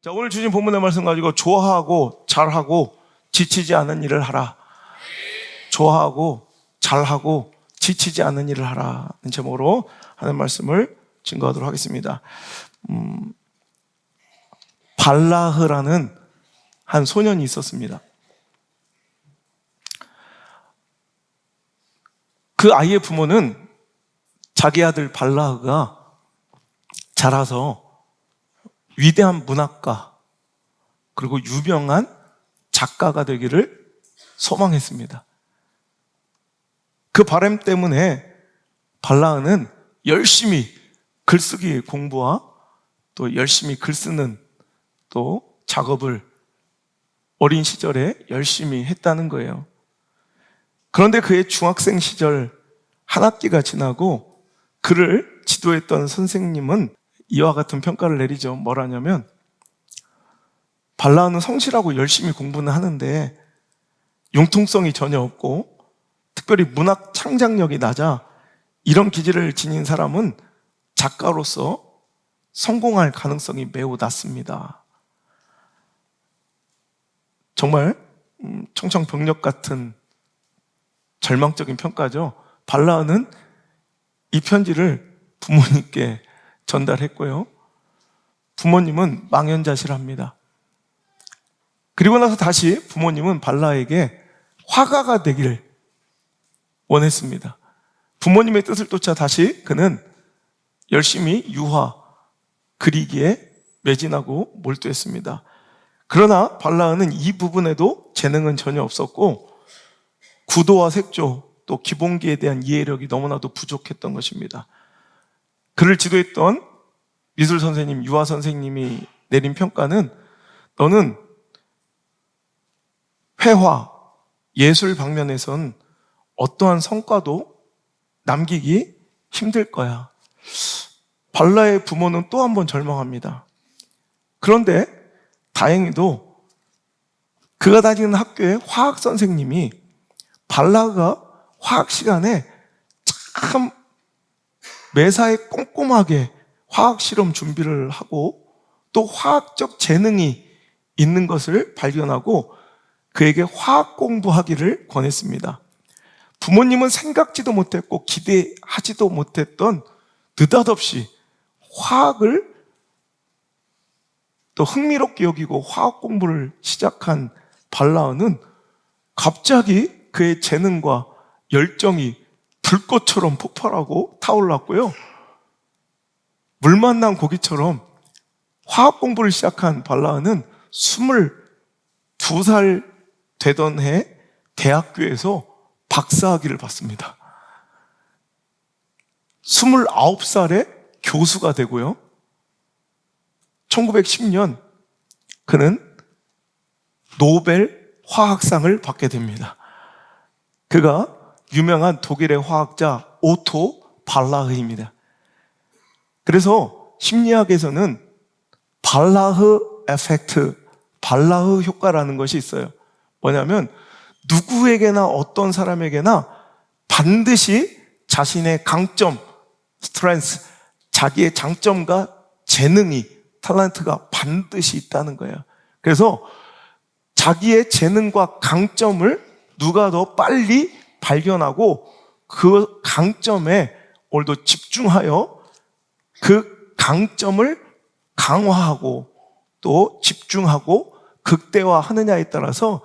자, 오늘 주신 본문의 말씀 가지고 좋아하고 잘하고 지치지 않은 일을 하라. 좋아하고 잘하고 지치지 않은 일을 하라는 제목으로 하는 말씀을 증거하도록 하겠습니다. 발라흐라는 한 소년이 있었습니다. 그 아이의 부모는 자기 아들 발라흐가 자라서 위대한 문학가 그리고 유명한 작가가 되기를 소망했습니다. 그 바람 때문에 발라흐는 열심히 글쓰기 공부와 또 열심히 글 쓰는 또 작업을 어린 시절에 열심히 했다는 거예요. 그런데 그의 중학생 시절 한 학기가 지나고 그를 지도했던 선생님은 이와 같은 평가를 내리죠. 뭐라냐면 발라흐는 성실하고 열심히 공부는 하는데 융통성이 전혀 없고 특별히 문학 창작력이 낮아 이런 기질을 지닌 사람은 작가로서 성공할 가능성이 매우 낮습니다. 정말 청천벽력 같은 절망적인 평가죠. 발라흐는 이 편지를 부모님께 전달했고요. 부모님은 망연자실합니다. 그리고 나서 다시 부모님은 발라흐에게 화가가 되기를 원했습니다. 부모님의 뜻을 쫓아 다시 그는 열심히 유화, 그리기에 매진하고 몰두했습니다. 그러나 발라흐는 이 부분에도 재능은 전혀 없었고 구도와 색조, 또 기본기에 대한 이해력이 너무나도 부족했던 것입니다. 그를 지도했던 미술 선생님, 유화 선생님이 내린 평가는 너는 회화, 예술 방면에선 어떠한 성과도 남기기 힘들 거야. 발라흐의 부모는 또 한 번 절망합니다. 그런데 다행히도 그가 다니는 학교의 화학 선생님이 발라흐가 화학 시간에 참 매사에 꼼꼼하게 화학 실험 준비를 하고 또 화학적 재능이 있는 것을 발견하고 그에게 화학 공부하기를 권했습니다. 부모님은 생각지도 못했고 기대하지도 못했던 느닷없이 화학을 또 흥미롭게 여기고 화학 공부를 시작한 발라흐는 갑자기 그의 재능과 열정이 불꽃처럼 폭발하고 타올랐고요. 물 만난 고기처럼 화학 공부를 시작한 발라흐는 22살 되던 해 대학교에서 박사학위를 받습니다. 29살에 교수가 되고요. 1910년 그는 노벨 화학상을 받게 됩니다. 그가 유명한 독일의 화학자 오토 발라흐입니다. 그래서 심리학에서는 발라흐 에펙트, 발라흐 효과라는 것이 있어요. 뭐냐면 누구에게나 어떤 사람에게나 반드시 자신의 강점, 스트렝스, 자기의 장점과 재능이, 탤런트가 반드시 있다는 거예요. 그래서 자기의 재능과 강점을 누가 더 빨리 발견하고 그 강점에 오늘도 집중하여 그 강점을 강화하고 또 집중하고 극대화하느냐에 따라서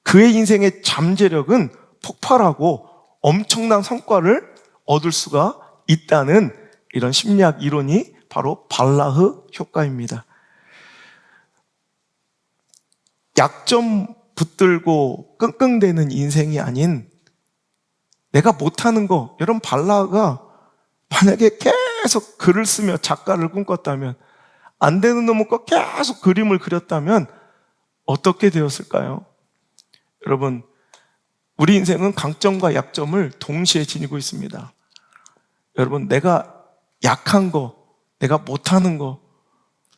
그의 인생의 잠재력은 폭발하고 엄청난 성과를 얻을 수가 있다는 이런 심리학 이론이 바로 발라흐 효과입니다. 약점 붙들고 끙끙대는 인생이 아닌 내가 못하는 거, 여러분 발라흐가 만약에 계속 글을 쓰며 작가를 꿈꿨다면 안 되는 놈의 거 계속 그림을 그렸다면 어떻게 되었을까요? 여러분, 우리 인생은 강점과 약점을 동시에 지니고 있습니다. 여러분, 내가 약한 거, 내가 못하는 거,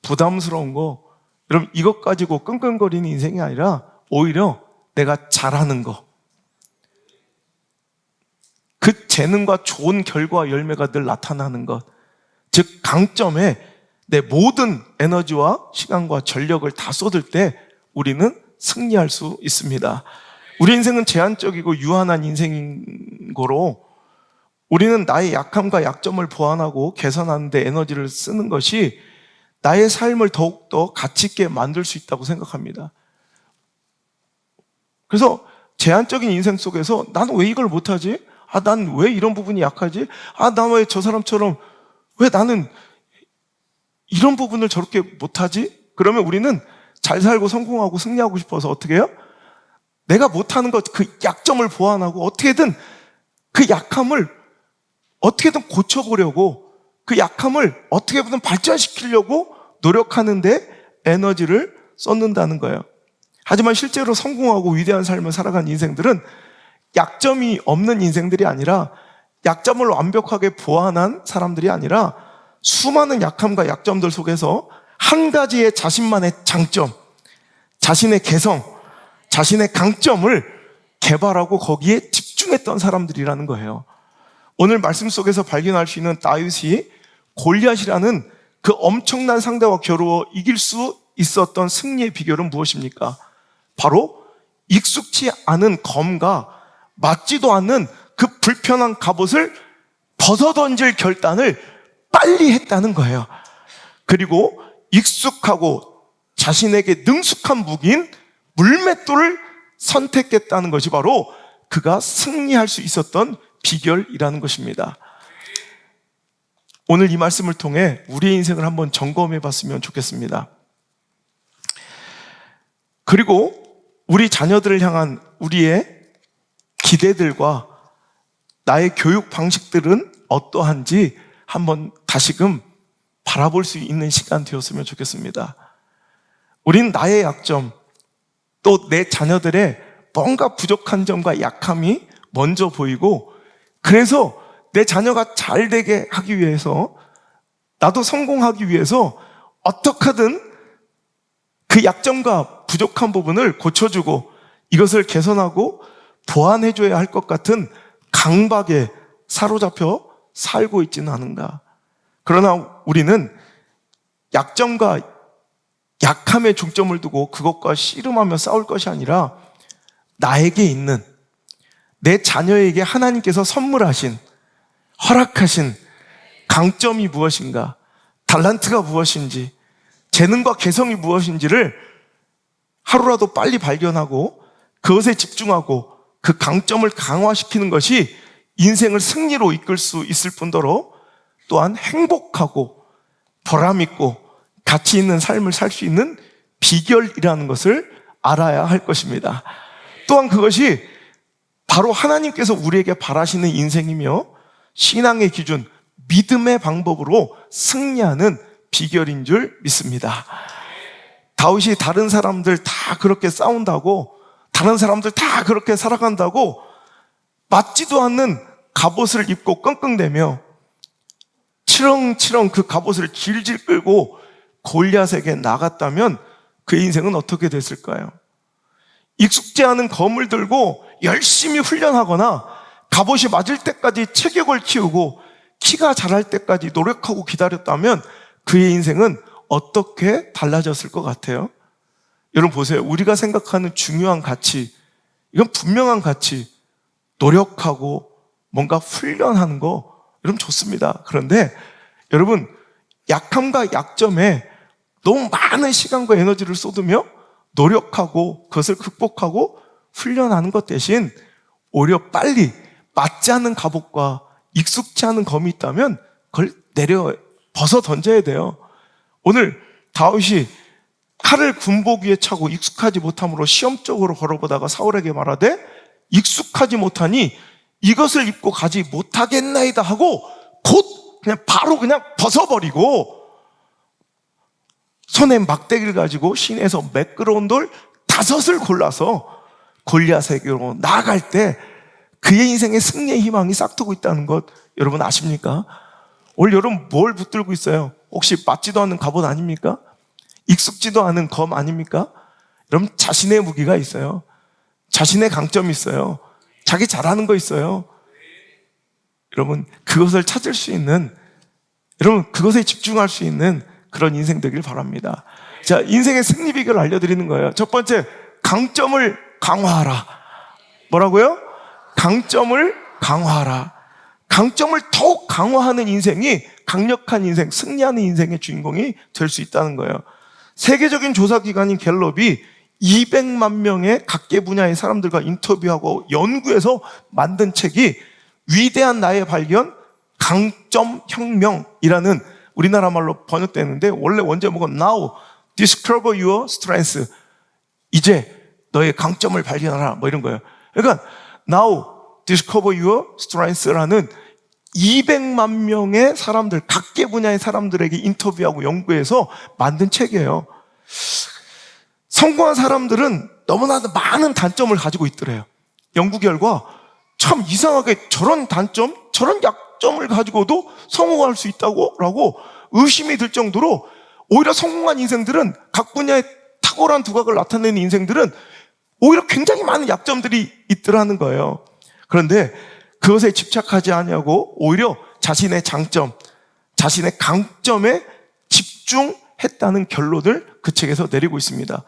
부담스러운 거, 여러분 이것 가지고 끙끙거리는 인생이 아니라 오히려 내가 잘하는 거, 그 재능과 좋은 결과 열매가 늘 나타나는 것, 즉 강점에 내 모든 에너지와 시간과 전력을 다 쏟을 때 우리는 승리할 수 있습니다. 우리 인생은 제한적이고 유한한 인생인 거로 우리는 나의 약함과 약점을 보완하고 개선하는 데 에너지를 쓰는 것이 나의 삶을 더욱더 가치 있게 만들 수 있다고 생각합니다. 그래서 제한적인 인생 속에서 나는 왜 이걸 못하지? 난 왜 이런 부분이 약하지? 난 왜 저 사람처럼 왜 나는 이런 부분을 저렇게 못하지? 그러면 우리는 잘 살고 성공하고 승리하고 싶어서 어떻게 해요? 내가 못하는 것, 그 약점을 보완하고 어떻게든 그 약함을 어떻게든 고쳐보려고, 그 약함을 어떻게든 발전시키려고 노력하는데 에너지를 쏟는다는 거예요. 하지만 실제로 성공하고 위대한 삶을 살아간 인생들은 약점이 없는 인생들이 아니라, 약점을 완벽하게 보완한 사람들이 아니라 수많은 약함과 약점들 속에서 한 가지의 자신만의 장점, 자신의 개성, 자신의 강점을 개발하고 거기에 집중했던 사람들이라는 거예요. 오늘 말씀 속에서 발견할 수 있는 다윗이 골리앗이라는 그 엄청난 상대와 겨루어 이길 수 있었던 승리의 비결은 무엇입니까? 바로 익숙치 않은 검과 맞지도 않는 그 불편한 갑옷을 벗어던질 결단을 빨리 했다는 거예요. 그리고 익숙하고 자신에게 능숙한 무기인 물맷돌을 선택했다는 것이 바로 그가 승리할 수 있었던 비결이라는 것입니다. 오늘 이 말씀을 통해 우리의 인생을 한번 점검해 봤으면 좋겠습니다. 그리고 우리 자녀들을 향한 우리의 기대들과 나의 교육 방식들은 어떠한지 한번 다시금 바라볼 수 있는 시간 되었으면 좋겠습니다. 우린 나의 약점, 또 내 자녀들의 뭔가 부족한 점과 약함이 먼저 보이고, 그래서 내 자녀가 잘 되게 하기 위해서, 나도 성공하기 위해서 어떻게든 그 약점과 부족한 부분을 고쳐주고 이것을 개선하고 보완해줘야 할 것 같은 강박에 사로잡혀 살고 있지는 않은가. 그러나 우리는 약점과 약함에 중점을 두고 그것과 씨름하며 싸울 것이 아니라 나에게 있는, 내 자녀에게 하나님께서 선물하신, 허락하신 강점이 무엇인가, 달란트가 무엇인지, 재능과 개성이 무엇인지를 하루라도 빨리 발견하고 그것에 집중하고 그 강점을 강화시키는 것이 인생을 승리로 이끌 수 있을 뿐더러 또한 행복하고 보람있고 가치 있는 삶을 살 수 있는 비결이라는 것을 알아야 할 것입니다. 또한 그것이 바로 하나님께서 우리에게 바라시는 인생이며 신앙의 기준, 믿음의 방법으로 승리하는 비결인 줄 믿습니다. 다윗이 다른 사람들 다 그렇게 싸운다고, 다른 사람들 다 그렇게 살아간다고 맞지도 않는 갑옷을 입고 끙끙대며 치렁치렁 그 갑옷을 질질 끌고 골리앗에게 나갔다면 그의 인생은 어떻게 됐을까요? 익숙지 않은 검을 들고 열심히 훈련하거나 갑옷이 맞을 때까지 체격을 키우고 키가 자랄 때까지 노력하고 기다렸다면 그의 인생은 어떻게 달라졌을 것 같아요? 여러분 보세요. 우리가 생각하는 중요한 가치, 이건 분명한 가치, 노력하고 뭔가 훈련하는 거, 여러분 좋습니다. 그런데 여러분 약함과 약점에 너무 많은 시간과 에너지를 쏟으며 노력하고 그것을 극복하고 훈련하는 것 대신 오히려 빨리 맞지 않는 갑옷과 익숙지 않은 검이 있다면 그걸 벗어 던져야 돼요. 오늘 다윗이 칼을 군복 위에 차고 익숙하지 못함으로 시험적으로 걸어보다가 사울에게 말하되 익숙하지 못하니 이것을 입고 가지 못하겠나이다 하고 곧 그냥 바로 그냥 벗어버리고 손에 막대기를 가지고 시내에서 매끄러운 돌 5을 골라서 골리앗에게로 나아갈 때 그의 인생의 승리의 희망이 싹트고 있다는 것 여러분 아십니까? 오늘 여러분 뭘 붙들고 있어요? 혹시 맞지도 않는 갑옷 아닙니까? 익숙지도 않은 검 아닙니까? 여러분 자신의 무기가 있어요. 자신의 강점이 있어요. 자기 잘하는 거 있어요. 여러분 그것을 찾을 수 있는, 여러분 그것에 집중할 수 있는 그런 인생 되길 바랍니다. 자, 인생의 승리 비결을 알려드리는 거예요. 첫 번째, 강점을 강화하라. 뭐라고요? 강점을 강화하라. 강점을 더욱 강화하는 인생이 강력한 인생, 승리하는 인생의 주인공이 될 수 있다는 거예요. 세계적인 조사기관인 갤럽이 200만 명의 각계 분야의 사람들과 인터뷰하고 연구해서 만든 책이 위대한 나의 발견, 강점혁명이라는 우리나라 말로 번역되는데, 원래 원제목은 Now Discover Your Strengths. 이제 너의 강점을 발견하라, 뭐 이런 거예요. 그러니까 Now Discover Your Strengths라는 200만 명의 사람들, 각계 분야의 사람들에게 인터뷰하고 연구해서 만든 책이에요. 성공한 사람들은 너무나도 많은 단점을 가지고 있더래요. 연구 결과 참 이상하게 저런 단점, 저런 약점을 가지고도 성공할 수 있다고 의심이 들 정도로, 오히려 성공한 인생들은, 각 분야의 탁월한 두각을 나타내는 인생들은 오히려 굉장히 많은 약점들이 있더라는 거예요. 그런데 그것에 집착하지 않냐고 오히려 자신의 장점, 자신의 강점에 집중했다는 결론을 그 책에서 내리고 있습니다.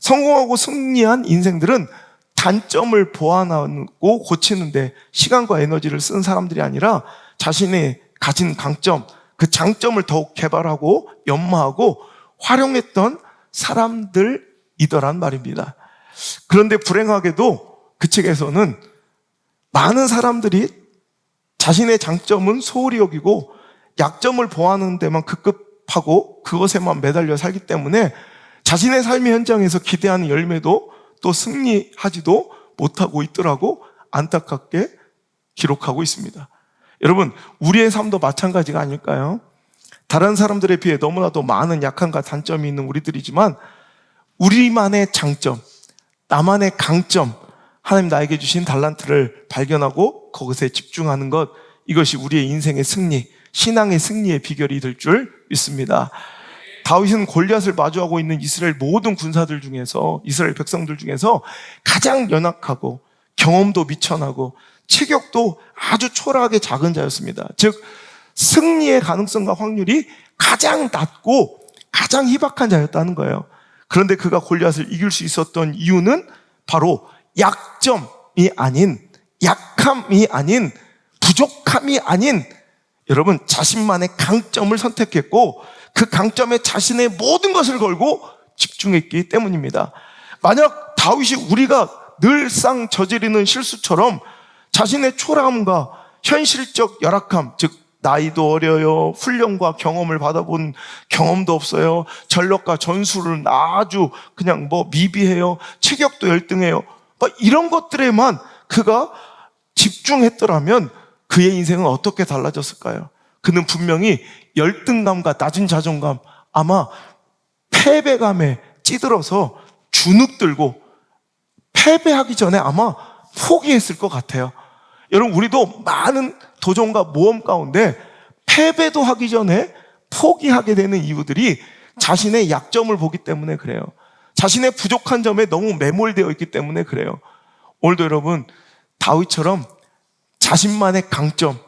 성공하고 승리한 인생들은 단점을 보완하고 고치는데 시간과 에너지를 쓴 사람들이 아니라 자신의 가진 강점, 그 장점을 더욱 개발하고 연마하고 활용했던 사람들이더란 말입니다. 그런데 불행하게도 그 책에서는 많은 사람들이 자신의 장점은 소홀히 여기고 약점을 보완하는 데만 급급하고 그것에만 매달려 살기 때문에 자신의 삶의 현장에서 기대하는 열매도 또 승리하지도 못하고 있더라고 안타깝게 기록하고 있습니다. 여러분, 우리의 삶도 마찬가지가 아닐까요? 다른 사람들에 비해 너무나도 많은 약함과 단점이 있는 우리들이지만 우리만의 장점, 나만의 강점, 하나님 나에게 주신 달란트를 발견하고 그것에 집중하는 것, 이것이 우리의 인생의 승리, 신앙의 승리의 비결이 될 줄 믿습니다. 다윗은 골리앗을 마주하고 있는 이스라엘 모든 군사들 중에서, 이스라엘 백성들 중에서 가장 연약하고 경험도 미천하고 체격도 아주 초라하게 작은 자였습니다. 즉 승리의 가능성과 확률이 가장 낮고 가장 희박한 자였다는 거예요. 그런데 그가 골리앗을 이길 수 있었던 이유는 바로 약점이 아닌, 약함이 아닌, 부족함이 아닌, 여러분, 자신만의 강점을 선택했고 그 강점에 자신의 모든 것을 걸고 집중했기 때문입니다. 만약 다윗이 우리가 늘상 저지르는 실수처럼 자신의 초라함과 현실적 열악함, 즉 나이도 어려요, 훈련과 경험을 받아본 경험도 없어요, 전력과 전술은 아주 그냥 미비해요, 체격도 열등해요, 이런 것들에만 그가 집중했더라면 그의 인생은 어떻게 달라졌을까요? 그는 분명히 열등감과 낮은 자존감, 아마 패배감에 찌들어서 주눅들고 패배하기 전에 아마 포기했을 것 같아요. 여러분, 우리도 많은 도전과 모험 가운데 패배도 하기 전에 포기하게 되는 이유들이 자신의 약점을 보기 때문에 그래요. 자신의 부족한 점에 너무 매몰되어 있기 때문에 그래요. 오늘도 여러분, 다윗처럼 자신만의 강점,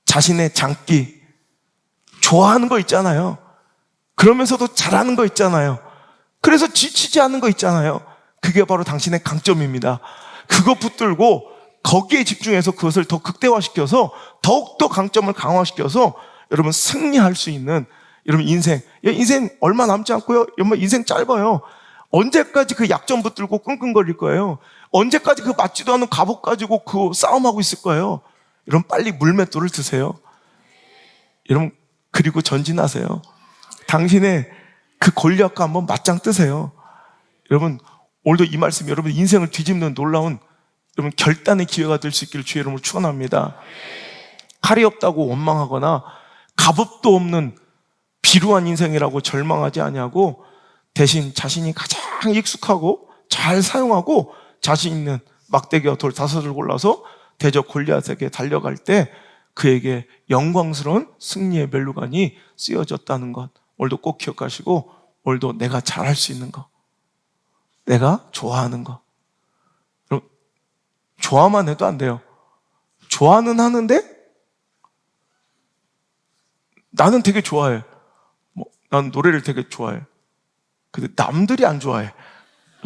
자신의 장기, 좋아하는 거 있잖아요. 그러면서도 잘하는 거 있잖아요. 그래서 지치지 않는 거 있잖아요. 그게 바로 당신의 강점입니다. 그거 붙들고 거기에 집중해서 그것을 더 극대화시켜서 더욱더 강점을 강화시켜서 여러분 승리할 수 있는, 여러분 인생 얼마 남지 않고요. 여러분 인생 짧아요. 언제까지 그 약점 붙들고 끙끙거릴 거예요? 언제까지 그 맞지도 않은 갑옷 가지고 그 싸움하고 있을 거예요? 여러분 빨리 물맷돌을 드세요. 여러분 그리고 전진하세요. 당신의 그 골리앗과 한번 맞짱 뜨세요. 여러분 오늘도 이 말씀 여러분 인생을 뒤집는 놀라운 여러분 결단의 기회가 될 수 있기를 주의 이름으로 축원합니다. 칼이 없다고 원망하거나 갑옷도 없는 비루한 인생이라고 절망하지 아니하고 대신 자신이 가장 익숙하고 잘 사용하고 자신 있는 막대기와 돌 5을 골라서 대적 골리앗에게 달려갈 때 그에게 영광스러운 승리의 멜로간이 쓰여졌다는 것, 오늘도 꼭 기억하시고 오늘도 내가 잘할 수 있는 것, 내가 좋아하는 것, 그럼 좋아만 해도 안 돼요. 좋아는 하는데 나는 되게 좋아해. 난 노래를 되게 좋아해. 근데 남들이 안 좋아해.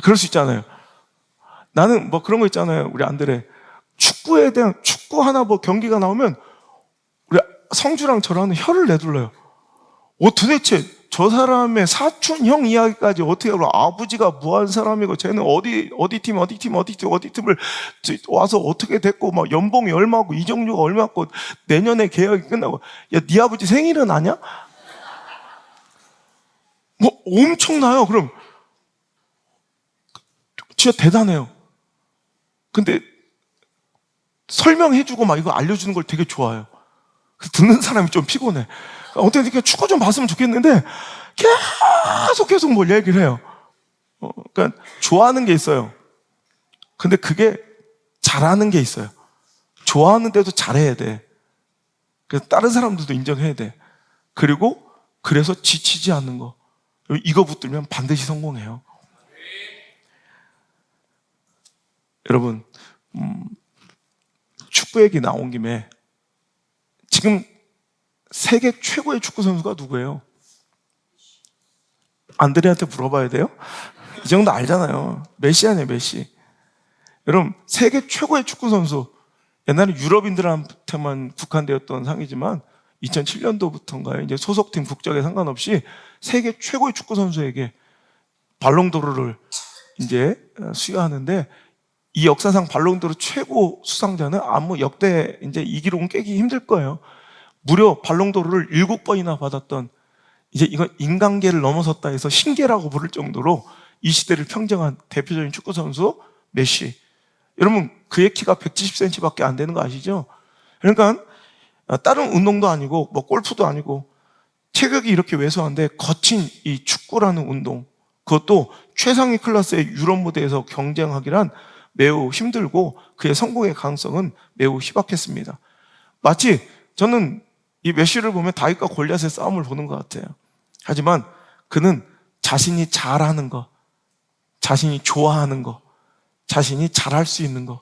그럴 수 있잖아요. 나는 뭐 그런 거 있잖아요. 우리 안들에 축구에 대한 축구 하나 뭐 경기가 나오면 우리 성주랑 저랑 혀를 내둘러요. 도대체 저 사람의 사촌 형 이야기까지 어떻게 알아? 아버지가 무한 사람이고 쟤는 어디 팀을 와서 어떻게 됐고 막 연봉이 얼마고 이정료가 얼마고 내년에 계약이 끝나고 야, 네 아버지 생일은 아냐? 뭐 엄청나요. 그럼 진짜 대단해요. 근데 설명해주고 막 이거 알려주는 걸 되게 좋아해요. 듣는 사람이 좀 피곤해. 어떻게 그냥 축구 좀 봤으면 좋겠는데 계속 뭘 얘기를 해요. 그러니까 좋아하는 게 있어요. 근데 그게 잘하는 게 있어요. 좋아하는데도 잘해야 돼. 그래서 다른 사람들도 인정해야 돼. 그리고 그래서 지치지 않는 거. 이거 붙들면 반드시 성공해요. 여러분, 축구 얘기 나온 김에 지금 세계 최고의 축구 선수가 누구예요? 안드레한테 물어봐야 돼요? 이 정도 알잖아요. 메시 아니에요, 메시. 여러분, 세계 최고의 축구 선수. 옛날에 유럽인들한테만 국한되었던 상이지만 2007년도부터인가요? 이제 소속팀 국적에 상관없이 세계 최고의 축구 선수에게 발롱도르를 이제 수여하는데 이 역사상 발롱도르 최고 수상자는 아무 역대 이제 이 기록은 깨기 힘들 거예요. 무려 발롱도르를 7번이나 받았던 이제 이건 인간계를 넘어섰다 해서 신계라고 부를 정도로 이 시대를 평정한 대표적인 축구 선수 메시. 여러분 그의 키가 170cm밖에 안 되는 거 아시죠? 그러니까 다른 운동도 아니고 뭐 골프도 아니고 체격이 이렇게 왜소한데 거친 이 축구라는 운동 그것도 최상위 클래스의 유럽 무대에서 경쟁하기란 매우 힘들고 그의 성공의 가능성은 매우 희박했습니다. 마치 저는 이 메시를 보면 다윗과 골리앗의 싸움을 보는 것 같아요. 하지만 그는 자신이 잘하는 거, 자신이 좋아하는 거, 자신이 잘할 수 있는 거,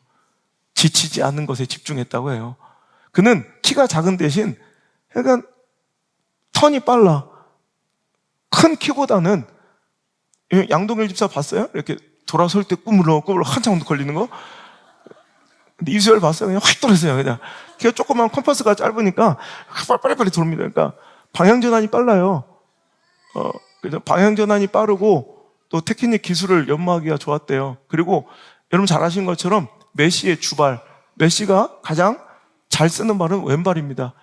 지치지 않는 것에 집중했다고 해요. 그는 키가 작은 대신 약간 턴이 빨라. 큰 키보다는 양동일 집사 봤어요? 이렇게 돌아설 때 꾸물럭꾸물럭 한참 걸리는 거? 근데 이수열 봤어요? 그냥 확 떨어졌어요. 그냥 키가 조그만 컴퍼스가 짧으니까 빨리빨리 돌립니다. 그러니까 방향전환이 빨라요. 그래서 방향전환이 빠르고 또 테크닉 기술을 연마하기가 좋았대요. 그리고 여러분 잘 아시는 것처럼 메시의 주발, 메시가 가장 잘 쓰는 발은 왼발입니다.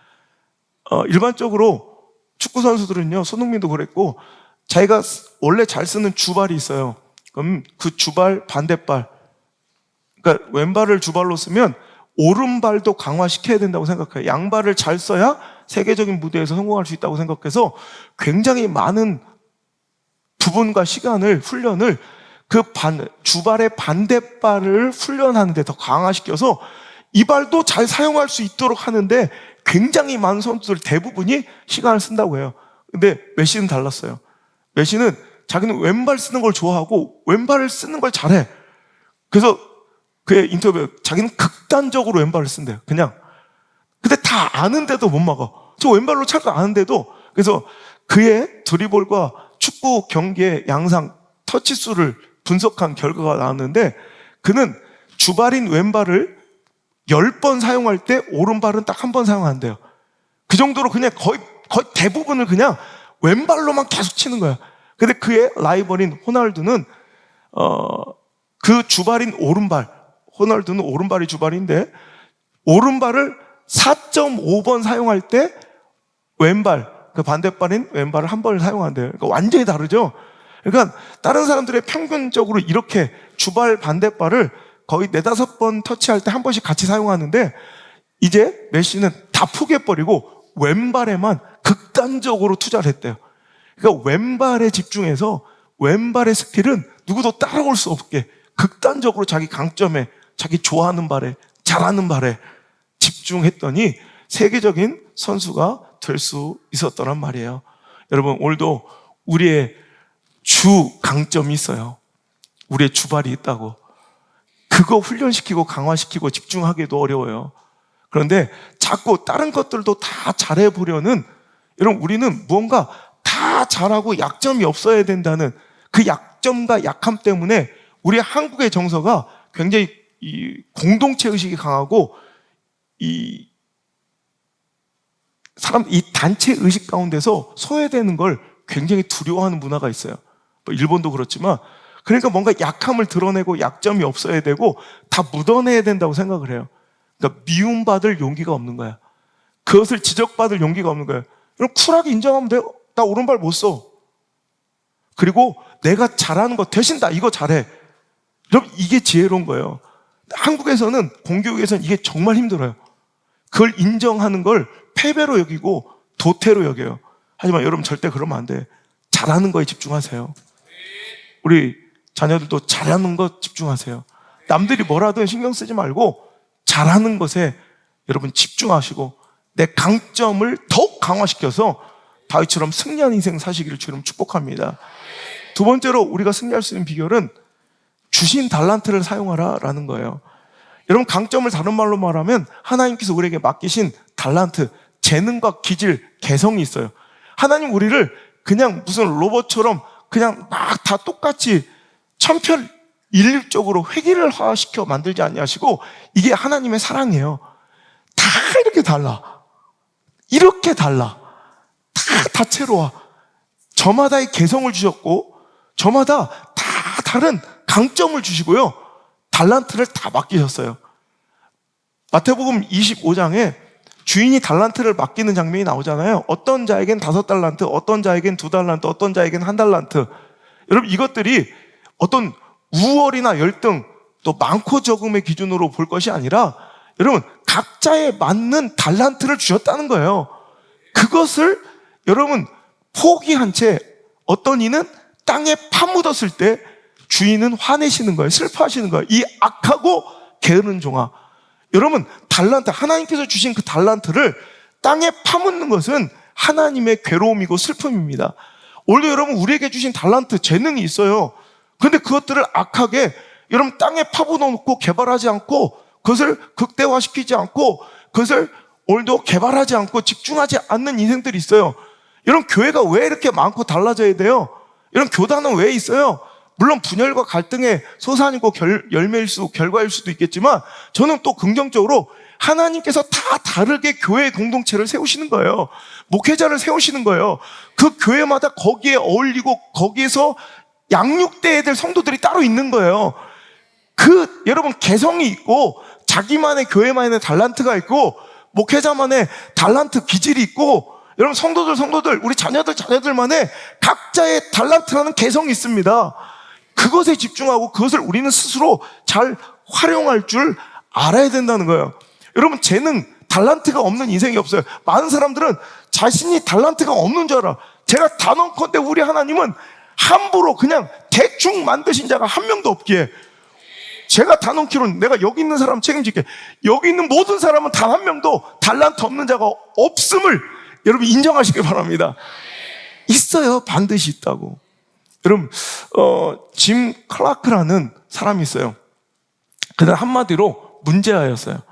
일반적으로 축구 선수들은요, 손흥민도 그랬고 자기가 원래 잘 쓰는 주발이 있어요. 그럼 그 주발 반대발, 그러니까 왼발을 주발로 쓰면 오른발도 강화시켜야 된다고 생각해요. 양발을 잘 써야 세계적인 무대에서 성공할 수 있다고 생각해서 굉장히 많은 부분과 시간을, 훈련을 그 주발의 반대발을 훈련하는 데 더 강화시켜서 이 발도 잘 사용할 수 있도록 하는데 굉장히 많은 선수들 대부분이 시간을 쓴다고 해요. 근데 메시는 달랐어요. 메시는 자기는 왼발 쓰는 걸 좋아하고 왼발을 쓰는 걸 잘해. 그래서 그의 인터뷰에 자기는 극단적으로 왼발을 쓴대요. 그냥. 근데 다 아는데도 못 막아. 저 왼발로 찰 거 아는데도. 그래서 그의 드리블과 축구 경기의 양상, 터치 수를 분석한 결과가 나왔는데 그는 주발인 왼발을 10번 사용할 때 오른발은 딱 한 번 사용한대요. 그 정도로 그냥 거의 대부분을 그냥 왼발로만 계속 치는 거야. 근데 그의 라이벌인 호날두는 그 주발인 오른발, 호날두는 오른발이 주발인데 오른발을 4.5번 사용할 때 왼발, 그 반대발인 왼발을 한 번을 사용한대요. 그러니까 완전히 다르죠. 그러니까 다른 사람들의 평균적으로 이렇게 주발 반대발을 거의 4-5번 터치할 때 한 번씩 같이 사용하는데 이제 메시는 다 포기해버리고 왼발에만 극단적으로 투자를 했대요. 그러니까 왼발에 집중해서 왼발의 스킬은 누구도 따라올 수 없게 극단적으로 자기 강점에, 자기 좋아하는 발에, 잘하는 발에 집중했더니 세계적인 선수가 될 수 있었더란 말이에요. 여러분 오늘도 우리의 주 강점이 있어요. 우리의 주발이 있다고. 그거 훈련시키고 강화시키고 집중하기도 어려워요. 그런데 자꾸 다른 것들도 다 잘해보려는, 여러분 우리는 무언가 다 잘하고 약점이 없어야 된다는 그 약점과 약함 때문에 우리 한국의 정서가 굉장히 이 공동체 의식이 강하고 이 단체 의식 가운데서 소외되는 걸 굉장히 두려워하는 문화가 있어요. 뭐 일본도 그렇지만, 그러니까 뭔가 약함을 드러내고 약점이 없어야 되고 다 묻어내야 된다고 생각을 해요. 그러니까 미움받을 용기가 없는 거야. 그것을 지적받을 용기가 없는 거야. 그럼 쿨하게 인정하면 돼요. 나 오른발 못 써. 그리고 내가 잘하는 거 대신 나 이거 잘해. 여러분, 이게 지혜로운 거예요. 한국에서는, 공교육에서는 이게 정말 힘들어요. 그걸 인정하는 걸 패배로 여기고 도태로 여겨요. 하지만 여러분, 절대 그러면 안 돼. 잘하는 거에 집중하세요. 우리 자녀들도 잘하는 거 집중하세요. 남들이 뭐라도 신경 쓰지 말고 잘하는 것에 여러분 집중하시고 내 강점을 더욱 강화시켜서 다윗처럼 승리한 인생 사시기를 주님 축복합니다. 두 번째로 우리가 승리할 수 있는 비결은 주신 달란트를 사용하라라는 거예요. 여러분, 강점을 다른 말로 말하면 하나님께서 우리에게 맡기신 달란트, 재능과 기질, 개성이 있어요. 하나님 우리를 그냥 무슨 로봇처럼 그냥 막 다 똑같이 천편일률적으로 획일화시켜 만들지 아니하시고, 이게 하나님의 사랑이에요. 다 이렇게 달라. 이렇게 달라. 다 다채로워. 저마다의 개성을 주셨고 저마다 다 다른 강점을 주시고요. 달란트를 다 맡기셨어요. 마태복음 25장에 주인이 달란트를 맡기는 장면이 나오잖아요. 어떤 자에겐 5달란트, 어떤 자에겐 2달란트, 어떤 자에겐 1달란트. 여러분, 이것들이 어떤 우월이나 열등, 또 많고 적음의 기준으로 볼 것이 아니라 여러분, 각자에 맞는 달란트를 주셨다는 거예요. 그것을 여러분 포기한 채 어떤 이는 땅에 파묻었을 때 주인은 화내시는 거예요. 슬퍼하시는 거예요. 이 악하고 게으른 종아. 여러분, 달란트, 하나님께서 주신 그 달란트를 땅에 파묻는 것은 하나님의 괴로움이고 슬픔입니다. 원래 여러분, 우리에게 주신 달란트, 재능이 있어요. 그런데 그것들을 악하게 여러분 땅에 파묻어놓고 개발하지 않고 그것을 극대화시키지 않고 그것을 오늘도 개발하지 않고 집중하지 않는 인생들이 있어요. 여러분, 교회가 왜 이렇게 많고 달라져야 돼요? 이런 교단은 왜 있어요? 물론 분열과 갈등의 소산이고 결과일 수도 있겠지만, 저는 또 긍정적으로 하나님께서 다 다르게 교회의 공동체를 세우시는 거예요. 목회자를 세우시는 거예요. 그 교회마다 거기에 어울리고 거기에서 양육돼야 될 성도들이 따로 있는 거예요. 여러분, 개성이 있고 자기만의 교회만의 달란트가 있고 목회자만의 달란트 기질이 있고, 여러분, 성도들, 우리 자녀들만의 각자의 달란트라는 개성이 있습니다. 그것에 집중하고 그것을 우리는 스스로 잘 활용할 줄 알아야 된다는 거예요. 여러분, 재능, 달란트가 없는 인생이 없어요. 많은 사람들은 자신이 달란트가 없는 줄 알아. 제가 단언컨대 우리 하나님은 함부로 그냥 대충 만드신 자가 한 명도 없기에, 제가 단언키로는 내가 여기 있는 사람 책임질게. 여기 있는 모든 사람은 단 한 명도 달란트 없는 자가 없음을 여러분 인정하시길 바랍니다. 있어요. 반드시 있다고. 여러분, 짐 클라크라는 사람이 있어요. 그는 한마디로 문제아였어요.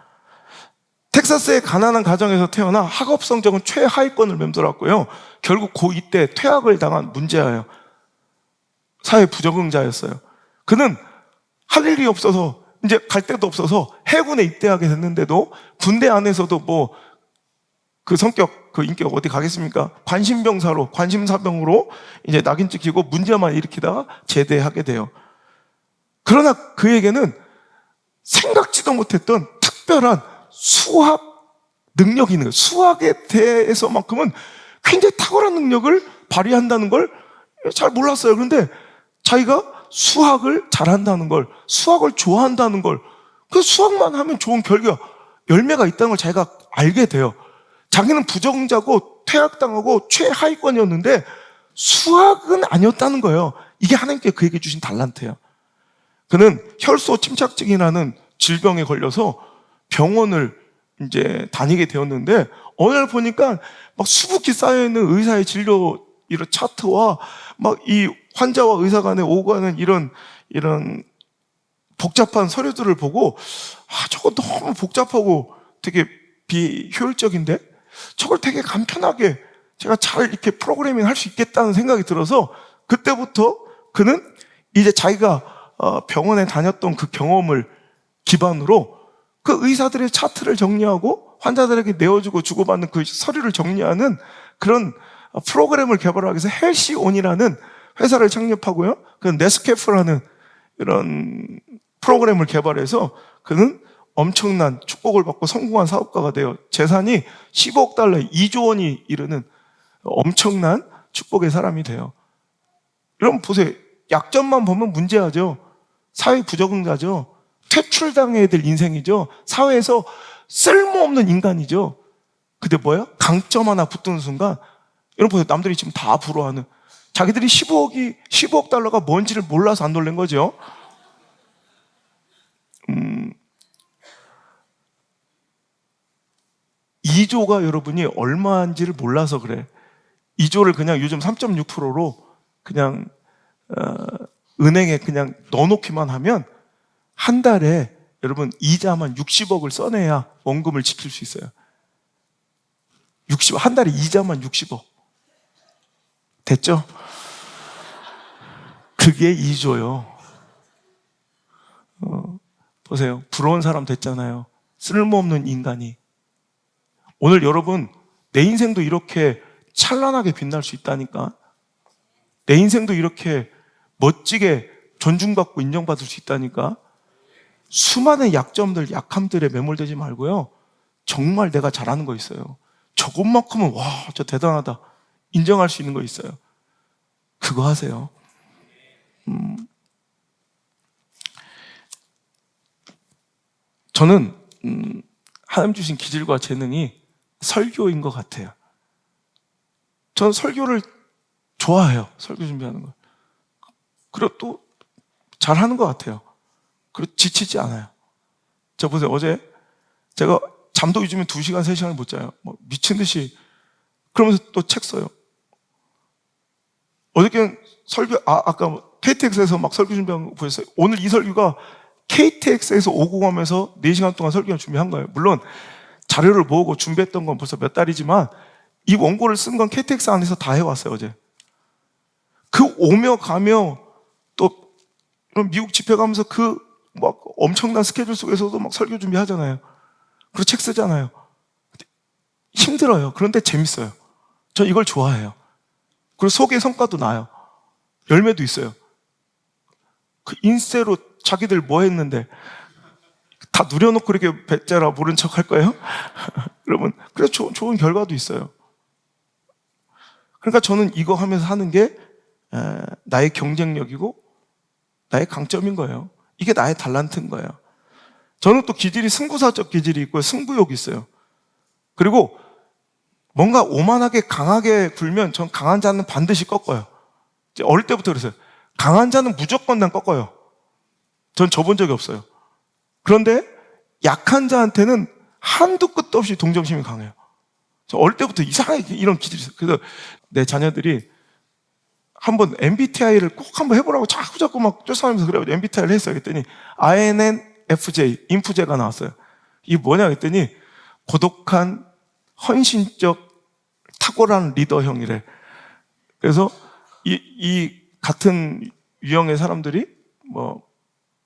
텍사스의 가난한 가정에서 태어나 학업 성적은 최하위권을 맴돌았고요. 결국 고2 때 퇴학을 당한 문제아예요. 사회 부적응자였어요. 그는 할 일이 없어서 이제 갈 데도 없어서 해군에 입대하게 됐는데도 군대 안에서도 뭐 그 성격, 그 인격 어디 가겠습니까? 관심사병으로 이제 낙인 찍히고 문제만 일으키다가 제대하게 돼요. 그러나 그에게는 생각지도 못했던 특별한 수학 능력이 있는 거예요. 수학에 대해서만큼은 굉장히 탁월한 능력을 발휘한다는 걸 잘 몰랐어요. 그런데 자기가 수학을 잘한다는 걸, 수학을 좋아한다는 걸, 그 수학만 하면 좋은 열매가 있다는 걸 자기가 알게 돼요. 자기는 부적응자고 퇴학당하고 최하위권이었는데 수학은 아니었다는 거예요. 이게 하나님께 그에게 주신 달란트예요. 그는 혈소 침착증이라는 질병에 걸려서 병원을 이제 다니게 되었는데, 어느 날 보니까 막 수북히 쌓여있는 의사의 진료 이런 차트와 막 이 환자와 의사 간에 오가는 이런 복잡한 서류들을 보고, 저거 너무 복잡하고 되게 비효율적인데 저걸 되게 간편하게 제가 잘 이렇게 프로그래밍 할 수 있겠다는 생각이 들어서 그때부터 그는 이제 자기가 병원에 다녔던 그 경험을 기반으로 그 의사들의 차트를 정리하고 환자들에게 내어주고 주고받는 그 서류를 정리하는 그런 프로그램을 개발하기 위해서 헬시온이라는 회사를 창립하고요. 그 네스캐프라는 이런 프로그램을 개발해서 그는 엄청난 축복을 받고 성공한 사업가가 되어 재산이 15억 달러, 2조 원이 이르는 엄청난 축복의 사람이 돼요. 여러분 보세요. 약점만 보면 문제하죠. 사회 부적응자죠. 퇴출당해야 될 인생이죠. 사회에서 쓸모없는 인간이죠. 근데 뭐예요? 강점 하나 붙는 순간 여러분 보세요. 남들이 지금 다 부러워하는 자기들이 15억 달러가 뭔지를 몰라서 안 놀란 거죠. 2조가 여러분이 얼마인지를 몰라서 그래. 2조를 그냥 요즘 3.6%로 그냥 은행에 그냥 넣어놓기만 하면 한 달에 여러분 이자만 60억을 써내야 원금을 지킬 수 있어요. 한 달에 이자만 60억. 됐죠? 그게 2조요. 보세요. 부러운 사람 됐잖아요. 쓸모없는 인간이. 오늘 여러분 내 인생도 이렇게 찬란하게 빛날 수 있다니까. 내 인생도 이렇게 멋지게 존중받고 인정받을 수 있다니까. 수많은 약점들, 약함들에 매몰되지 말고요. 정말 내가 잘하는 거 있어요. 저것만큼은 와, 저 대단하다. 인정할 수 있는 거 있어요. 그거 하세요. 저는 하나님 주신 기질과 재능이 설교인 것 같아요. 저는 설교를 좋아해요. 설교 준비하는 거. 그리고 또 잘하는 것 같아요. 그리고 지치지 않아요. 저 보세요. 어제 제가 잠도 요즘에 2시간, 3시간을 못 자요. 뭐 미친 듯이. 그러면서 또 책 써요. 어저께는 설교, 아까 KTX에서 막 설교 준비한 거 보셨어요? 오늘 이 설교가 KTX에서 오고 가면서 4시간 동안 설교를 준비한 거예요. 물론 자료를 모으고 준비했던 건 벌써 몇 달이지만 이 원고를 쓴 건 KTX 안에서 다 해왔어요, 어제. 그 오며 가며 또 미국 집회 가면서 그 막 엄청난 스케줄 속에서도 막 설교 준비하잖아요. 그리고 책 쓰잖아요. 힘들어요. 그런데 재밌어요. 저 이걸 좋아해요. 그리고 속의 성과도 나요. 열매도 있어요. 그 인세로 자기들 뭐 했는데 다 누려놓고 이렇게 배째라 모른 척 할 거예요? 여러분, 그래서 좋은 결과도 있어요. 그러니까 저는 이거 하면서 하는 게 나의 경쟁력이고 나의 강점인 거예요. 이게 나의 달란트인 거예요. 저는 또 기질이 승부사적 기질이 있고요. 승부욕이 있어요. 그리고 뭔가 오만하게 강하게 굴면 전 강한 자는 반드시 꺾어요. 어릴 때부터 그랬어요. 강한 자는 무조건 난 꺾어요. 전 져본 적이 없어요. 그런데 약한 자한테는 한도 끝도 없이 동정심이 강해요. 저 어릴 때부터 이상하게 이런 기질이 있어요. 그래서 내 자녀들이 한번 MBTI를 꼭 한번 해보라고 자꾸 막 쫓아가면서 그래요. MBTI를 했어요. 그랬더니 INFJ, 인프제가 나왔어요. 이게 뭐냐 했더니 고독한 헌신적 탁월한 리더형이래. 그래서 이 같은 유형의 사람들이 뭐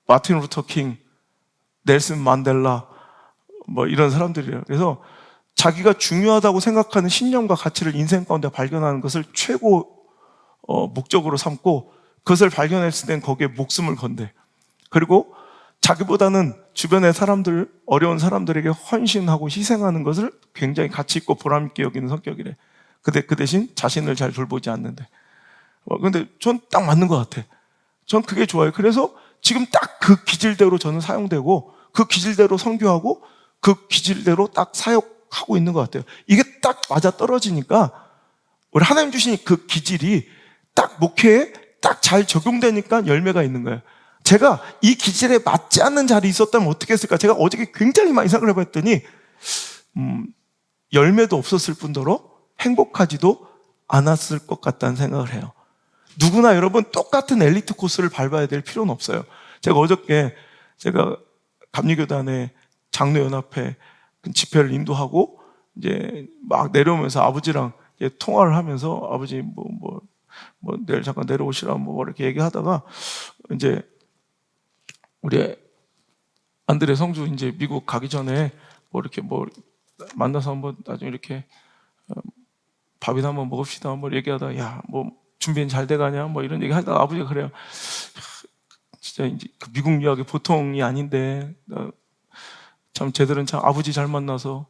마틴 루터 킹, 넬슨 만델라 뭐 이런 사람들이에요. 그래서 자기가 중요하다고 생각하는 신념과 가치를 인생 가운데 발견하는 것을 최고 목적으로 삼고 그것을 발견했을 땐 거기에 목숨을 건대. 그리고 자기보다는 주변의 사람들, 어려운 사람들에게 헌신하고 희생하는 것을 굉장히 가치 있고 보람 있게 여기는 성격이래. 근데 그 대신 자신을 잘 돌보지 않는데. 근데 전 딱 맞는 것 같아. 전 그게 좋아요. 그래서 지금 딱 그 기질대로 저는 사용되고 그 기질대로 선교하고 그 기질대로 딱 사역하고 있는 것 같아요. 이게 딱 맞아 떨어지니까 우리 하나님 주신 그 기질이 딱 목회에 딱 잘 적용되니까 열매가 있는 거예요. 제가 이 기질에 맞지 않는 자리에 있었다면 어떻게 했을까? 제가 어저께 굉장히 많이 생각을 해봤더니 열매도 없었을 뿐더러 행복하지도 않았을 것 같다는 생각을 해요. 누구나 여러분 똑같은 엘리트 코스를 밟아야 될 필요는 없어요. 제가 어저께 제가 감리교단의 장로연합회 집회를 인도하고 이제 막 내려오면서 아버지랑 통화를 하면서 아버지 내일 잠깐 내려오시라 이렇게 얘기하다가 이제 우리 안드레 성주 이제 미국 가기 전에 이렇게 만나서 한번 나중에 이렇게 밥이나 한번 먹읍시다 얘기하다가 야 준비는 잘 돼가냐 이런 얘기 하다가 아버지가 그래요. 진짜 이제 그 미국 유학이 보통이 아닌데 참 쟤들은 참 아버지 잘 만나서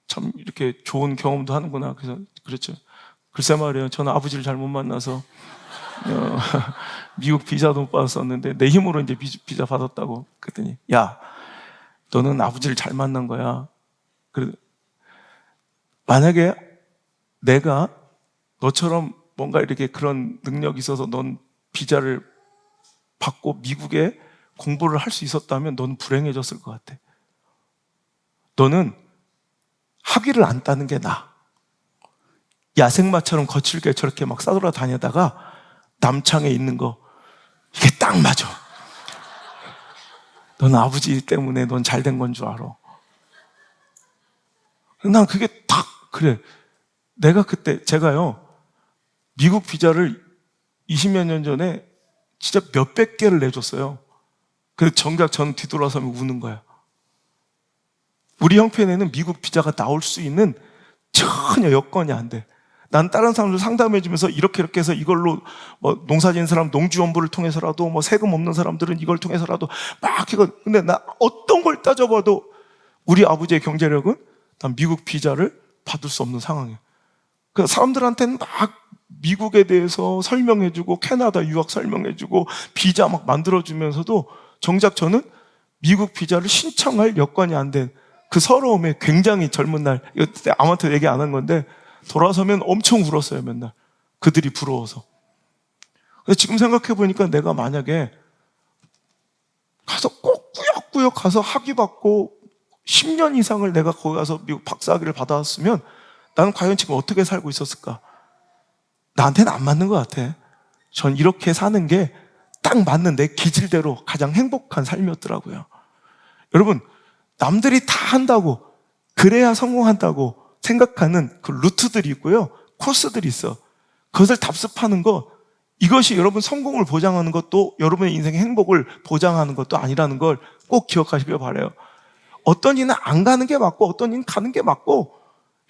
참 이렇게 좋은 경험도 하는구나. 그래서 그렇죠. 글쎄 말이에요. 저는 아버지를 잘못 만나서 미국 비자도 못 받았었는데 내 힘으로 이제 비자 받았다고. 그랬더니 야, 너는 아버지를 잘 만난 거야. 그래 만약에 내가 너처럼 뭔가 이렇게 그런 능력이 있어서 넌 비자를 받고 미국에 공부를 할 수 있었다면 넌 불행해졌을 것 같아. 너는 학위를 안 따는 게 나아. 야생마처럼 거칠게 저렇게 막 싸돌아다니다가 남창에 있는 거 이게 딱 맞아. 넌 아버지 때문에 넌 잘 된 건 줄 알아. 난 그게 딱 그래. 내가 그때 제가요 미국 비자를 20몇 년 전에 진짜 몇백 개를 내줬어요. 그래서 정작 저는 뒤돌아서면 우는 거야. 우리 형편에는 미국 비자가 나올 수 있는 전혀 여건이 안 돼. 난 다른 사람들 상담해주면서 이렇게 해서 이걸로 농사지은 사람 농지원부를 통해서라도 세금 없는 사람들은 이걸 통해서라도 막 이거. 근데 나 어떤 걸 따져봐도 우리 아버지의 경제력은 난 미국 비자를 받을 수 없는 상황이야. 그래서 사람들한테는 막 미국에 대해서 설명해주고 캐나다 유학 설명해주고 비자 막 만들어주면서도 정작 저는 미국 비자를 신청할 여건이 안 된 그 서러움에 굉장히 젊은 날, 이거 아무한테 얘기 안 한 건데 돌아서면 엄청 울었어요. 맨날 그들이 부러워서. 근데 지금 생각해 보니까 내가 만약에 가서 꼭 꾸역꾸역 가서 학위 받고 10년 이상을 내가 거기 가서 미국 박사학위를 받아왔으면 나는 과연 지금 어떻게 살고 있었을까? 나한테는 안 맞는 것 같아. 전 이렇게 사는 게 딱 맞는 내 기질대로 가장 행복한 삶이었더라고요. 여러분, 남들이 다 한다고 그래야 성공한다고 생각하는 그 루트들이 있고요. 코스들이 있어. 그것을 답습하는 것, 이것이 여러분 성공을 보장하는 것도 여러분의 인생의 행복을 보장하는 것도 아니라는 걸 꼭 기억하시길 바라요. 어떤 이는 안 가는 게 맞고 어떤 이는 가는 게 맞고,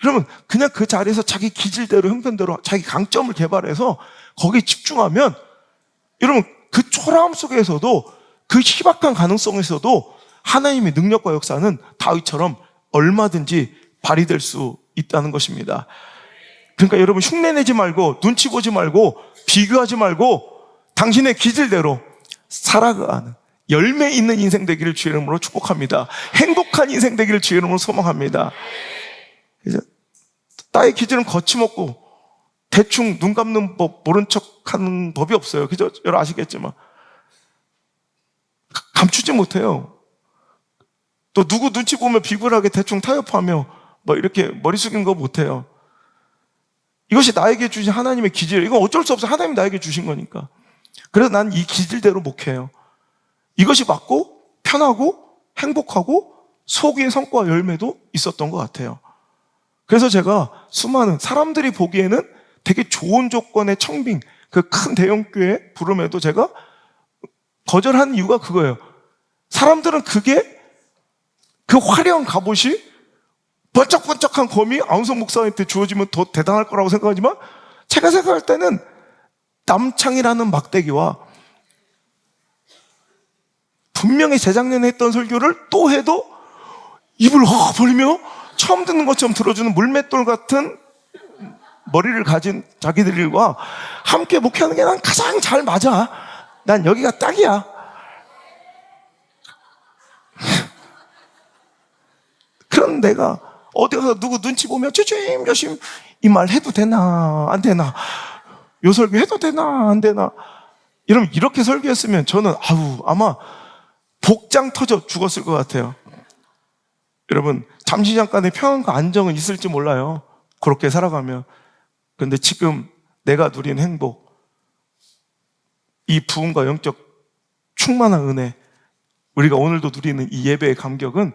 여러분 그냥 그 자리에서 자기 기질대로 형편대로 자기 강점을 개발해서 거기에 집중하면 여러분 그 초라함 속에서도 그 희박한 가능성에서도 하나님의 능력과 역사는 다윗처럼 얼마든지 발휘될 수 있다는 것입니다. 그러니까 여러분 흉내내지 말고 눈치 보지 말고 비교하지 말고 당신의 기질대로 살아가는 열매 있는 인생 되기를 주의 이름으로 축복합니다. 행복한 인생 되기를 주의 이름으로 소망합니다. 이제 나의 기질은 거침없고 대충 눈 감는 법, 모른 척하는 법이 없어요. 그죠? 여러분 아시겠지만 감추지 못해요. 또 누구 눈치 보면 비굴하게 대충 타협하며 이렇게 머리 숙이는 거 못해요. 이것이 나에게 주신 하나님의 기질. 이건 어쩔 수 없어요. 하나님이 나에게 주신 거니까. 그래서 난 이 기질대로 목회해요. 이것이 맞고 편하고 행복하고 소기의 성과 열매도 있었던 것 같아요. 그래서 제가 수많은 사람들이 보기에는 되게 좋은 조건의 청빙, 그 큰 대형교회 부름에도 제가 거절한 이유가 그거예요. 사람들은 그게 그 화려한 갑옷이 번쩍번쩍한 검이 안우석 목사님한테 주어지면 더 대단할 거라고 생각하지만 제가 생각할 때는 남창이라는 막대기와 분명히 재작년에 했던 설교를 또 해도 입을 확 벌리며 처음 듣는 것처럼 들어주는 물맷돌 같은 머리를 가진 자기들과 함께 목회하는 게 난 가장 잘 맞아. 난 여기가 딱이야. 그런 내가 어디 가서 누구 눈치 보면 조심조심 이 말 해도 되나 안 되나, 요 설교 해도 되나 안 되나, 이러면 이렇게 설교했으면 저는 아마 복장 터져 죽었을 것 같아요. 여러분 잠시 잠깐의 평안과 안정은 있을지 몰라요. 그렇게 살아가면. 그런데 지금 내가 누린 행복, 이 부흥과 영적 충만한 은혜, 우리가 오늘도 누리는 이 예배의 감격은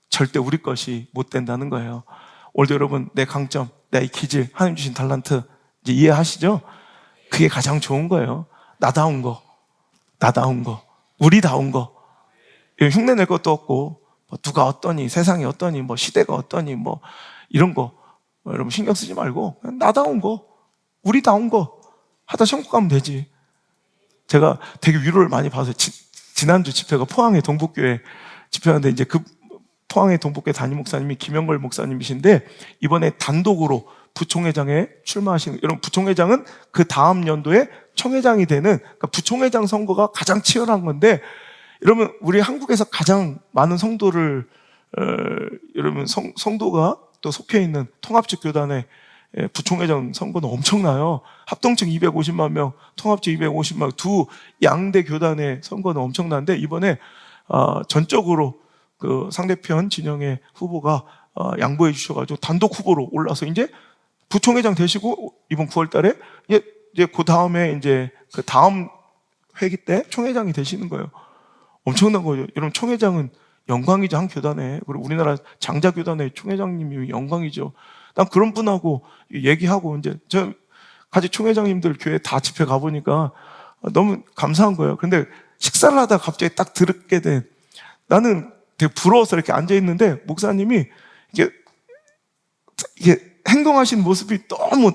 절대 우리 것이 못 된다는 거예요. 오늘도 여러분 내 강점, 내 이 기질, 하나님 주신 달란트 이제 이해하시죠? 그게 가장 좋은 거예요. 나다운 거, 우리다운 거. 흉내 낼 것도 없고, 뭐 누가 어떠니, 세상이 어떠니, 뭐 시대가 어떠니, 뭐 이런 거 여러분 신경 쓰지 말고 그냥 나다운 거, 우리다운 거 하다 천국 가면 되지. 제가 되게 위로를 많이 받아서 지난주 집회가 포항의 동북교회 집회였는데 이제 그 포항의 동북교회 담임 목사님이 김영걸 목사님이신데 이번에 단독으로 부총회장에 출마하신, 여러분 부총회장은 그 다음 연도에 총회장이 되는, 그러니까 부총회장 선거가 가장 치열한 건데, 여러분 우리 한국에서 가장 많은 성도를 여러분 성도가 또 속해 있는 통합적 교단의 부총회장 선거는 엄청나요. 합동층 250만 명, 통합적 250만 명, 두 양대 교단의 선거는 엄청난데 이번에 전적으로 그 상대편 진영의 후보가 양보해 주셔가지고 단독 후보로 올라서 이제 부총회장 되시고 이번 9월 달에 이제 그 다음에 이제 그 다음 회기 때 총회장이 되시는 거예요. 엄청난 거죠. 여러분 총회장은 영광이죠. 한 교단에. 그리고 우리나라 장자 교단의 총회장님이 영광이죠. 난 그런 분하고 얘기하고 이제 저 같이 총회장님들 교회 다 집회 가보니까 너무 감사한 거예요. 근데 식사를 하다가 갑자기 딱 들었게 된, 나는 되게 부러워서 이렇게 앉아 있는데 목사님이 이게 행동하시는 모습이 너무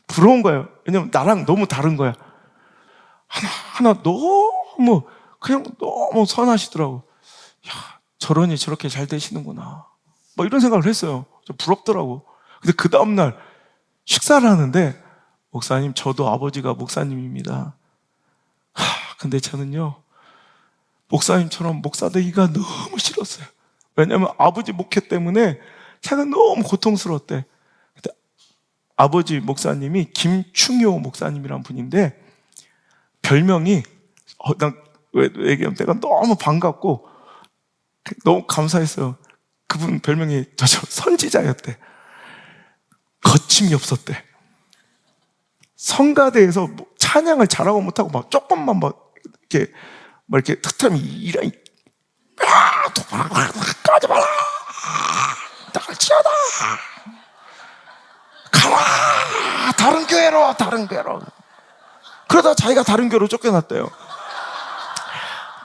부러운 거예요. 왜냐면 나랑 너무 다른 거야. 하나 너무 그냥 너무 선하시더라고. 야, 저러니 저렇게 잘 되시는구나. 뭐 이런 생각을 했어요. 좀 부럽더라고. 근데 그 다음날 식사를 하는데 목사님, 저도 아버지가 목사님입니다. 근데 저는요 목사님처럼 목사 되기가 너무 싫었어요. 왜냐하면 아버지 목회 때문에 제가 너무 고통스러웠대. 근데 아버지 목사님이 김충효 목사님이란 분인데 별명이 난 얘기하면 내가 너무 반갑고 너무 감사했어요. 그분 별명이 저 선지자였대. 거침이 없었대. 성가대에서 찬양을 잘하고 못하고 막 조금만 이렇게 탁하면 이런 까지 마라, 나를 치워다, 가라, 다른 교회로. 그러다 자기가 다른 교회로 쫓겨났대요.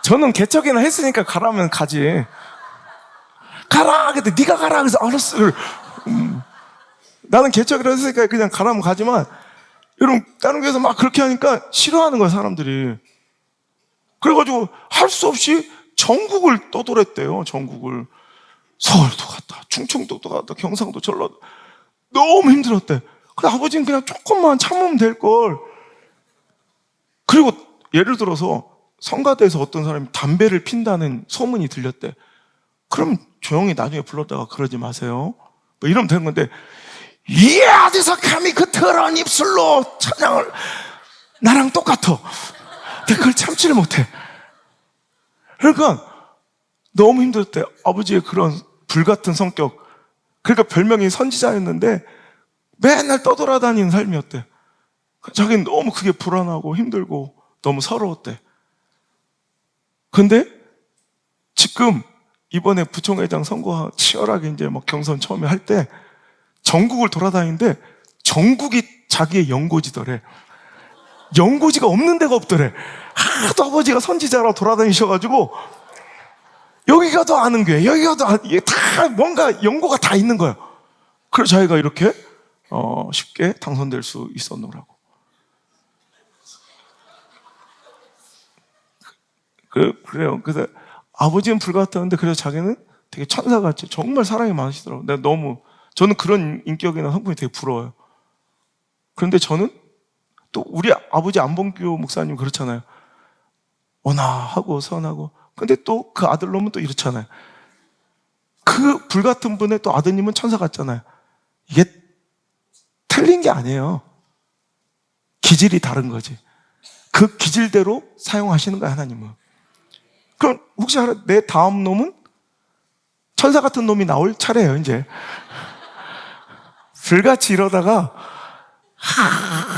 저는 개척이나 했으니까 가라면 가지. 가라! 근데 네가 가라! 그래서 알았어. 나는 개척이라 했으니까 그냥 가라면 가지만, 여러분 다른 교회에서 막 그렇게 하니까 싫어하는 거야 사람들이. 그래가지고 할 수 없이 전국을 떠돌았대요. 전국을. 서울도 갔다, 충청도도 갔다, 경상도, 전라도. 너무 힘들었대. 근데 아버지는 그냥 조금만 참으면 될걸. 그리고 예를 들어서 성가대에서 어떤 사람이 담배를 핀다는 소문이 들렸대. 그럼 조용히 나중에 불렀다가 그러지 마세요. 뭐 이러면 되는 건데, 이 어디서 감히 그 더러운 입술로 찬양을, 나랑 똑같아. 내가 그걸 참지를 못해. 그러니까 너무 힘들었대. 아버지의 그런 불같은 성격. 그러니까 별명이 선지자였는데 맨날 떠돌아다니는 삶이었대. 자기는 너무 그게 불안하고 힘들고 너무 서러웠대. 근데 지금 이번에 부총회장 선거 치열하게 이제 막 경선 처음에 할 때 전국을 돌아다니는데 전국이 자기의 연고지더래. 연고지가 없는 데가 없더래. 하도 아버지가 선지자로 돌아다니셔가지고 여기 가도 아는 교회, 여기 가도 이게 다 뭔가 연고가 다 있는 거야. 그래서 자기가 이렇게 쉽게 당선될 수 있었노라고. 그래요. 그래서 아버지는 불같았는데 그래서 자기는 되게 천사같이 정말 사랑이 많으시더라고요. 저는 그런 인격이나 성품이 되게 부러워요. 그런데 저는 또 우리 아버지 안봉교 목사님 그렇잖아요. 온화하고 선하고. 근데 또 그 아들 놈은 또 이렇잖아요. 그 불같은 분의 또 아드님은 천사 같잖아요. 이게 틀린 게 아니에요. 기질이 다른 거지. 그 기질대로 사용하시는 거야, 하나님은. 그럼 혹시 알아? 내 다음 놈은 천사 같은 놈이 나올 차례예요, 이제. 불같이 이러다가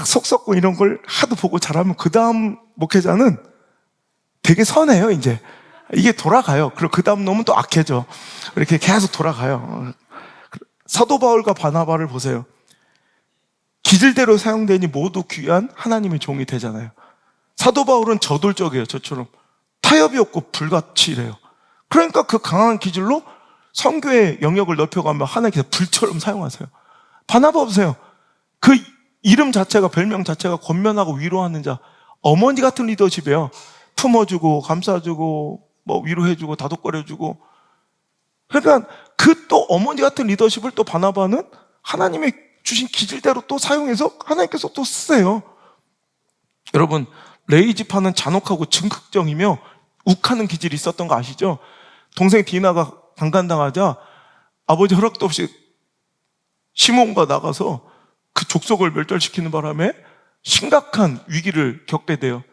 속 썩고 이런 걸 하도 보고 잘하면 그 다음 목회자는 되게 선해요, 이제. 이게 돌아가요. 그리고 그 다음 놈은 또 악해져. 이렇게 계속 돌아가요. 사도 바울과 바나바를 보세요. 기질대로 사용되니 모두 귀한 하나님의 종이 되잖아요. 사도 바울은 저돌적이에요. 저처럼 타협이 없고 불같이래요. 그러니까 그 강한 기질로 선교의 영역을 넓혀가며 하나님께서 불처럼 사용하세요. 바나바 보세요. 그 이름 자체가, 별명 자체가 권면하고 위로하는 자, 어머니 같은 리더십이에요. 품어주고 감싸주고 뭐 위로해주고 다독거려주고. 그러니까 그 또 어머니 같은 리더십을 또 바나바는 하나님의 주신 기질대로 또 사용해서 하나님께서 또 쓰세요. 여러분, 레위 지파는 잔혹하고 증극적이며 욱하는 기질이 있었던 거 아시죠? 동생 디나가 강간당하자 아버지 허락도 없이 시몬과 나가서 그 족속을 멸절시키는 바람에 심각한 위기를 겪게 돼요.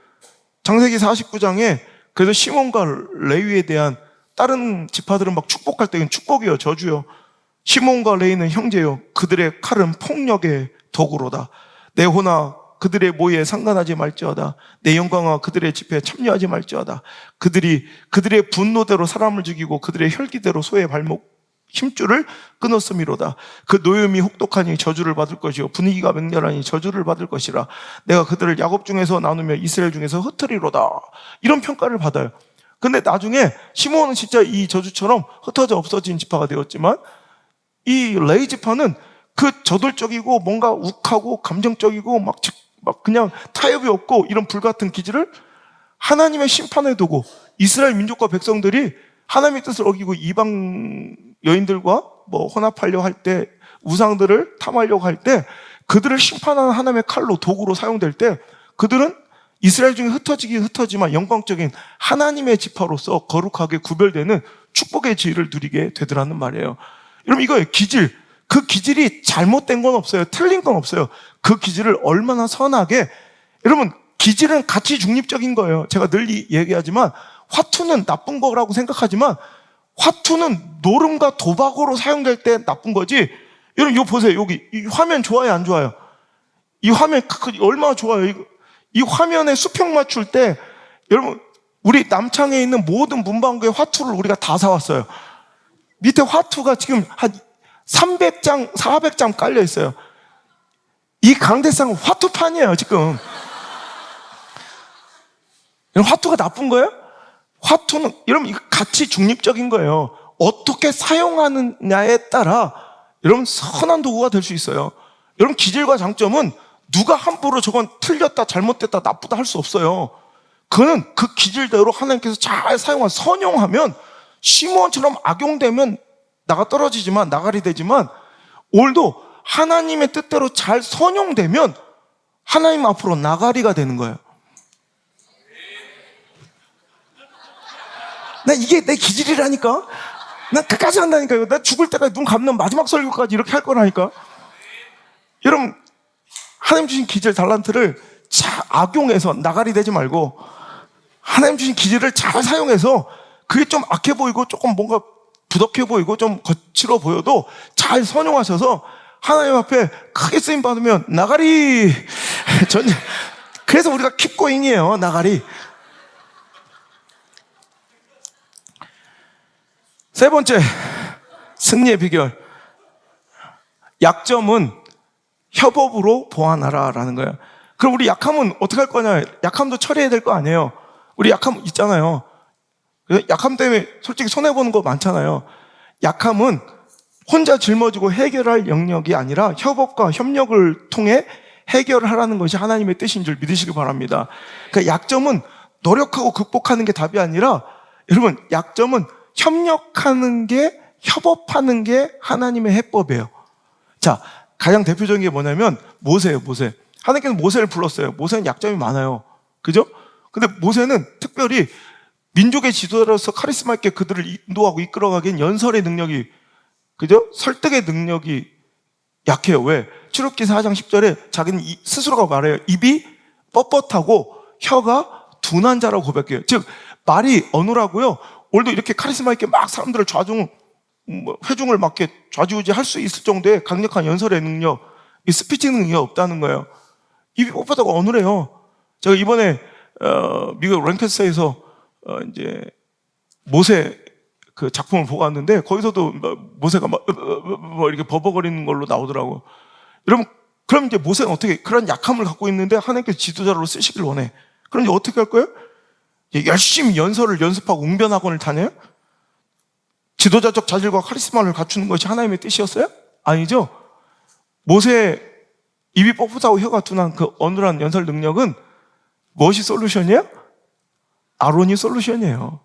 창세기 49장에 그래서 시몬과 레위에 대한 다른 지파들은 막 축복할 때는 축복이요, 저주요. 시몬과 레위는 형제요, 그들의 칼은 폭력의 도구로다. 내 호나 그들의 모의에 상관하지 말지어다. 내 영광아 그들의 집회에 참여하지 말지어다. 그들의 분노대로 사람을 죽이고 그들의 혈기대로 소의 발목 힘줄을 끊었음이로다. 그 노염이 혹독하니 저주를 받을 것이요 분위기가 맹렬하니 저주를 받을 것이라. 내가 그들을 야곱 중에서 나누며 이스라엘 중에서 흩으리로다. 이런 평가를 받아요. 근데 나중에 시므온은 진짜 이 저주처럼 흩어져 없어진 지파가 되었지만, 이 레위 지파는 그 저돌적이고 뭔가 욱하고 감정적이고 막 그냥 타협이 없고 이런 불같은 기질을 하나님의 심판에 두고 이스라엘 민족과 백성들이 하나님의 뜻을 어기고 이방 여인들과 뭐 혼합하려고 할 때, 우상들을 탐하려고 할 때, 그들을 심판하는 하나님의 칼로 도구로 사용될 때, 그들은 이스라엘 중에 흩어지긴 흩어지만 영광적인 하나님의 지파로서 거룩하게 구별되는 축복의 지위를 누리게 되더라는 말이에요. 여러분, 이거예요. 기질. 그 기질이 잘못된 건 없어요. 틀린 건 없어요. 그 기질을 얼마나 선하게, 여러분, 기질은 가치 중립적인 거예요. 제가 늘 얘기하지만 화투는 나쁜 거라고 생각하지만 화투는 노름과 도박으로 사용될 때 나쁜 거지. 여러분, 이거 보세요. 여기 이 화면 좋아요, 안 좋아요? 이 화면 얼마나 좋아요. 이 화면에 수평 맞출 때, 여러분, 우리 남창에 있는 모든 문방구의 화투를 우리가 다 사왔어요. 밑에 화투가 지금 한 300장, 400장 깔려 있어요. 이 강대상은 화투판이에요, 지금. 화투가 나쁜 거예요? 화투는, 여러분, 이거 가치 중립적인 거예요. 어떻게 사용하느냐에 따라, 여러분, 선한 도구가 될 수 있어요. 여러분, 기질과 장점은 누가 함부로 저건 틀렸다, 잘못됐다, 나쁘다 할 수 없어요. 그는 그 기질대로 하나님께서 잘 선용하면, 시므온처럼 악용되면 나가 떨어지지만, 나가리 되지만, 오늘도 하나님의 뜻대로 잘 선용되면 하나님 앞으로 나가리가 되는 거예요. 나 이게 내 기질이라니까? 난 끝까지 한다니까요. 나 죽을 때까지 눈 감는 마지막 설교까지 이렇게 할 거라니까? 여러분, 하나님 주신 기질, 달란트를 잘 악용해서 나가리 되지 말고, 하나님 주신 기질을 잘 사용해서 그게 좀 악해 보이고 조금 뭔가 부덕해 보이고 좀 거칠어 보여도 잘 선용하셔서 하나님 앞에 크게 쓰임 받으면 나가리. 그래서 우리가 킵고잉이에요, 나가리. 세 번째, 승리의 비결. 약점은 협업으로 보완하라라는 거예요. 그럼 우리 약함은 어떻게 할 거냐? 약함도 처리해야 될 거 아니에요. 우리 약함 있잖아요. 약함 때문에 솔직히 손해보는 거 많잖아요. 약함은 혼자 짊어지고 해결할 영역이 아니라 협업과 협력을 통해 해결을 하라는 것이 하나님의 뜻인 줄 믿으시기 바랍니다. 그러니까 약점은 노력하고 극복하는 게 답이 아니라, 여러분, 약점은 협력하는 게, 협업하는 게 하나님의 해법이에요. 자, 가장 대표적인 게 뭐냐면 모세예요, 모세. 하나님께서 모세를 불렀어요. 모세는 약점이 많아요. 그죠? 근데 모세는 특별히 민족의 지도자로서 카리스마 있게 그들을 인도하고 이끌어가기엔 연설의 능력이, 그죠? 설득의 능력이 약해요. 왜? 출애굽기 4장 10절에 자기는 스스로가 말해요. 입이 뻣뻣하고 혀가 둔한 자라고 고백해요. 즉, 말이 어눌하고요. 오늘도 이렇게 카리스마 있게 막 사람들을 회중을 막 이렇게 좌지우지 할 수 있을 정도의 강력한 연설의 능력, 이 스피치 능력이 없다는 거예요. 입이 뻣뻣하고 어눌해요. 제가 이번에 미국 랭캐스터에서 이제 모세 그 작품을 보고 왔는데, 거기서도 모세가 막 이렇게 버벅거리는 걸로 나오더라고요. 여러분, 그럼 이제 모세는 어떻게, 그런 약함을 갖고 있는데 하나님께서 지도자로 쓰시길 원해. 그럼 이제 어떻게 할 거예요? 열심히 연설을 연습하고 웅변학원을 다녀요? 지도자적 자질과 카리스마를 갖추는 것이 하나님의 뜻이었어요? 아니죠. 모세의 입이 뻣뻣하고 혀가 둔한 그 어눌한 연설 능력은 무엇이 솔루션이에요? 아론이 솔루션이에요.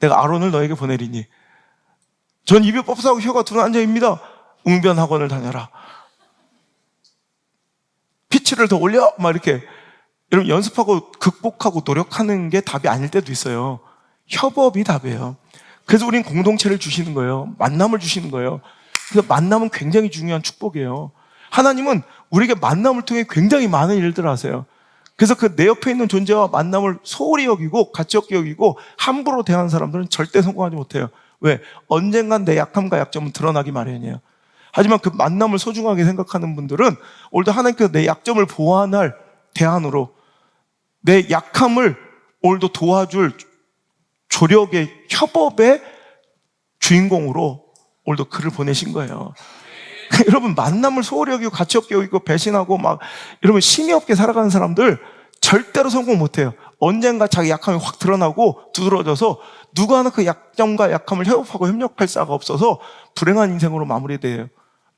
내가 아론을 너에게 보내리니 전 입이 뻣뻣하고 혀가 둔한 자입니다. 웅변학원을 다녀라. 피치를 더 올려! 막 이렇게. 여러분, 연습하고 극복하고 노력하는 게 답이 아닐 때도 있어요. 협업이 답이에요. 그래서 우린 공동체를 주시는 거예요. 만남을 주시는 거예요. 그래서 만남은 굉장히 중요한 축복이에요. 하나님은 우리에게 만남을 통해 굉장히 많은 일들을 하세요. 그래서 그 내 옆에 있는 존재와 만남을 소홀히 여기고 가치 없게 여기고 함부로 대하는 사람들은 절대 성공하지 못해요. 왜? 언젠간 내 약함과 약점은 드러나기 마련이에요. 하지만 그 만남을 소중하게 생각하는 분들은 오늘도 하나님께서 내 약점을 보완할 대안으로 내 약함을 오늘도 도와줄 조력의 협업의 주인공으로 오늘도 그를 보내신 거예요. 여러분, 만남을 소홀히 여기고 가치 없게 여기고 배신하고 막 여러분 심이 없게 살아가는 사람들 절대로 성공 못해요. 언젠가 자기 약함이 확 드러나고 두드러져서 누구 하나 그 약점과 약함을 협업하고 협력할 자가 없어서 불행한 인생으로 마무리돼요.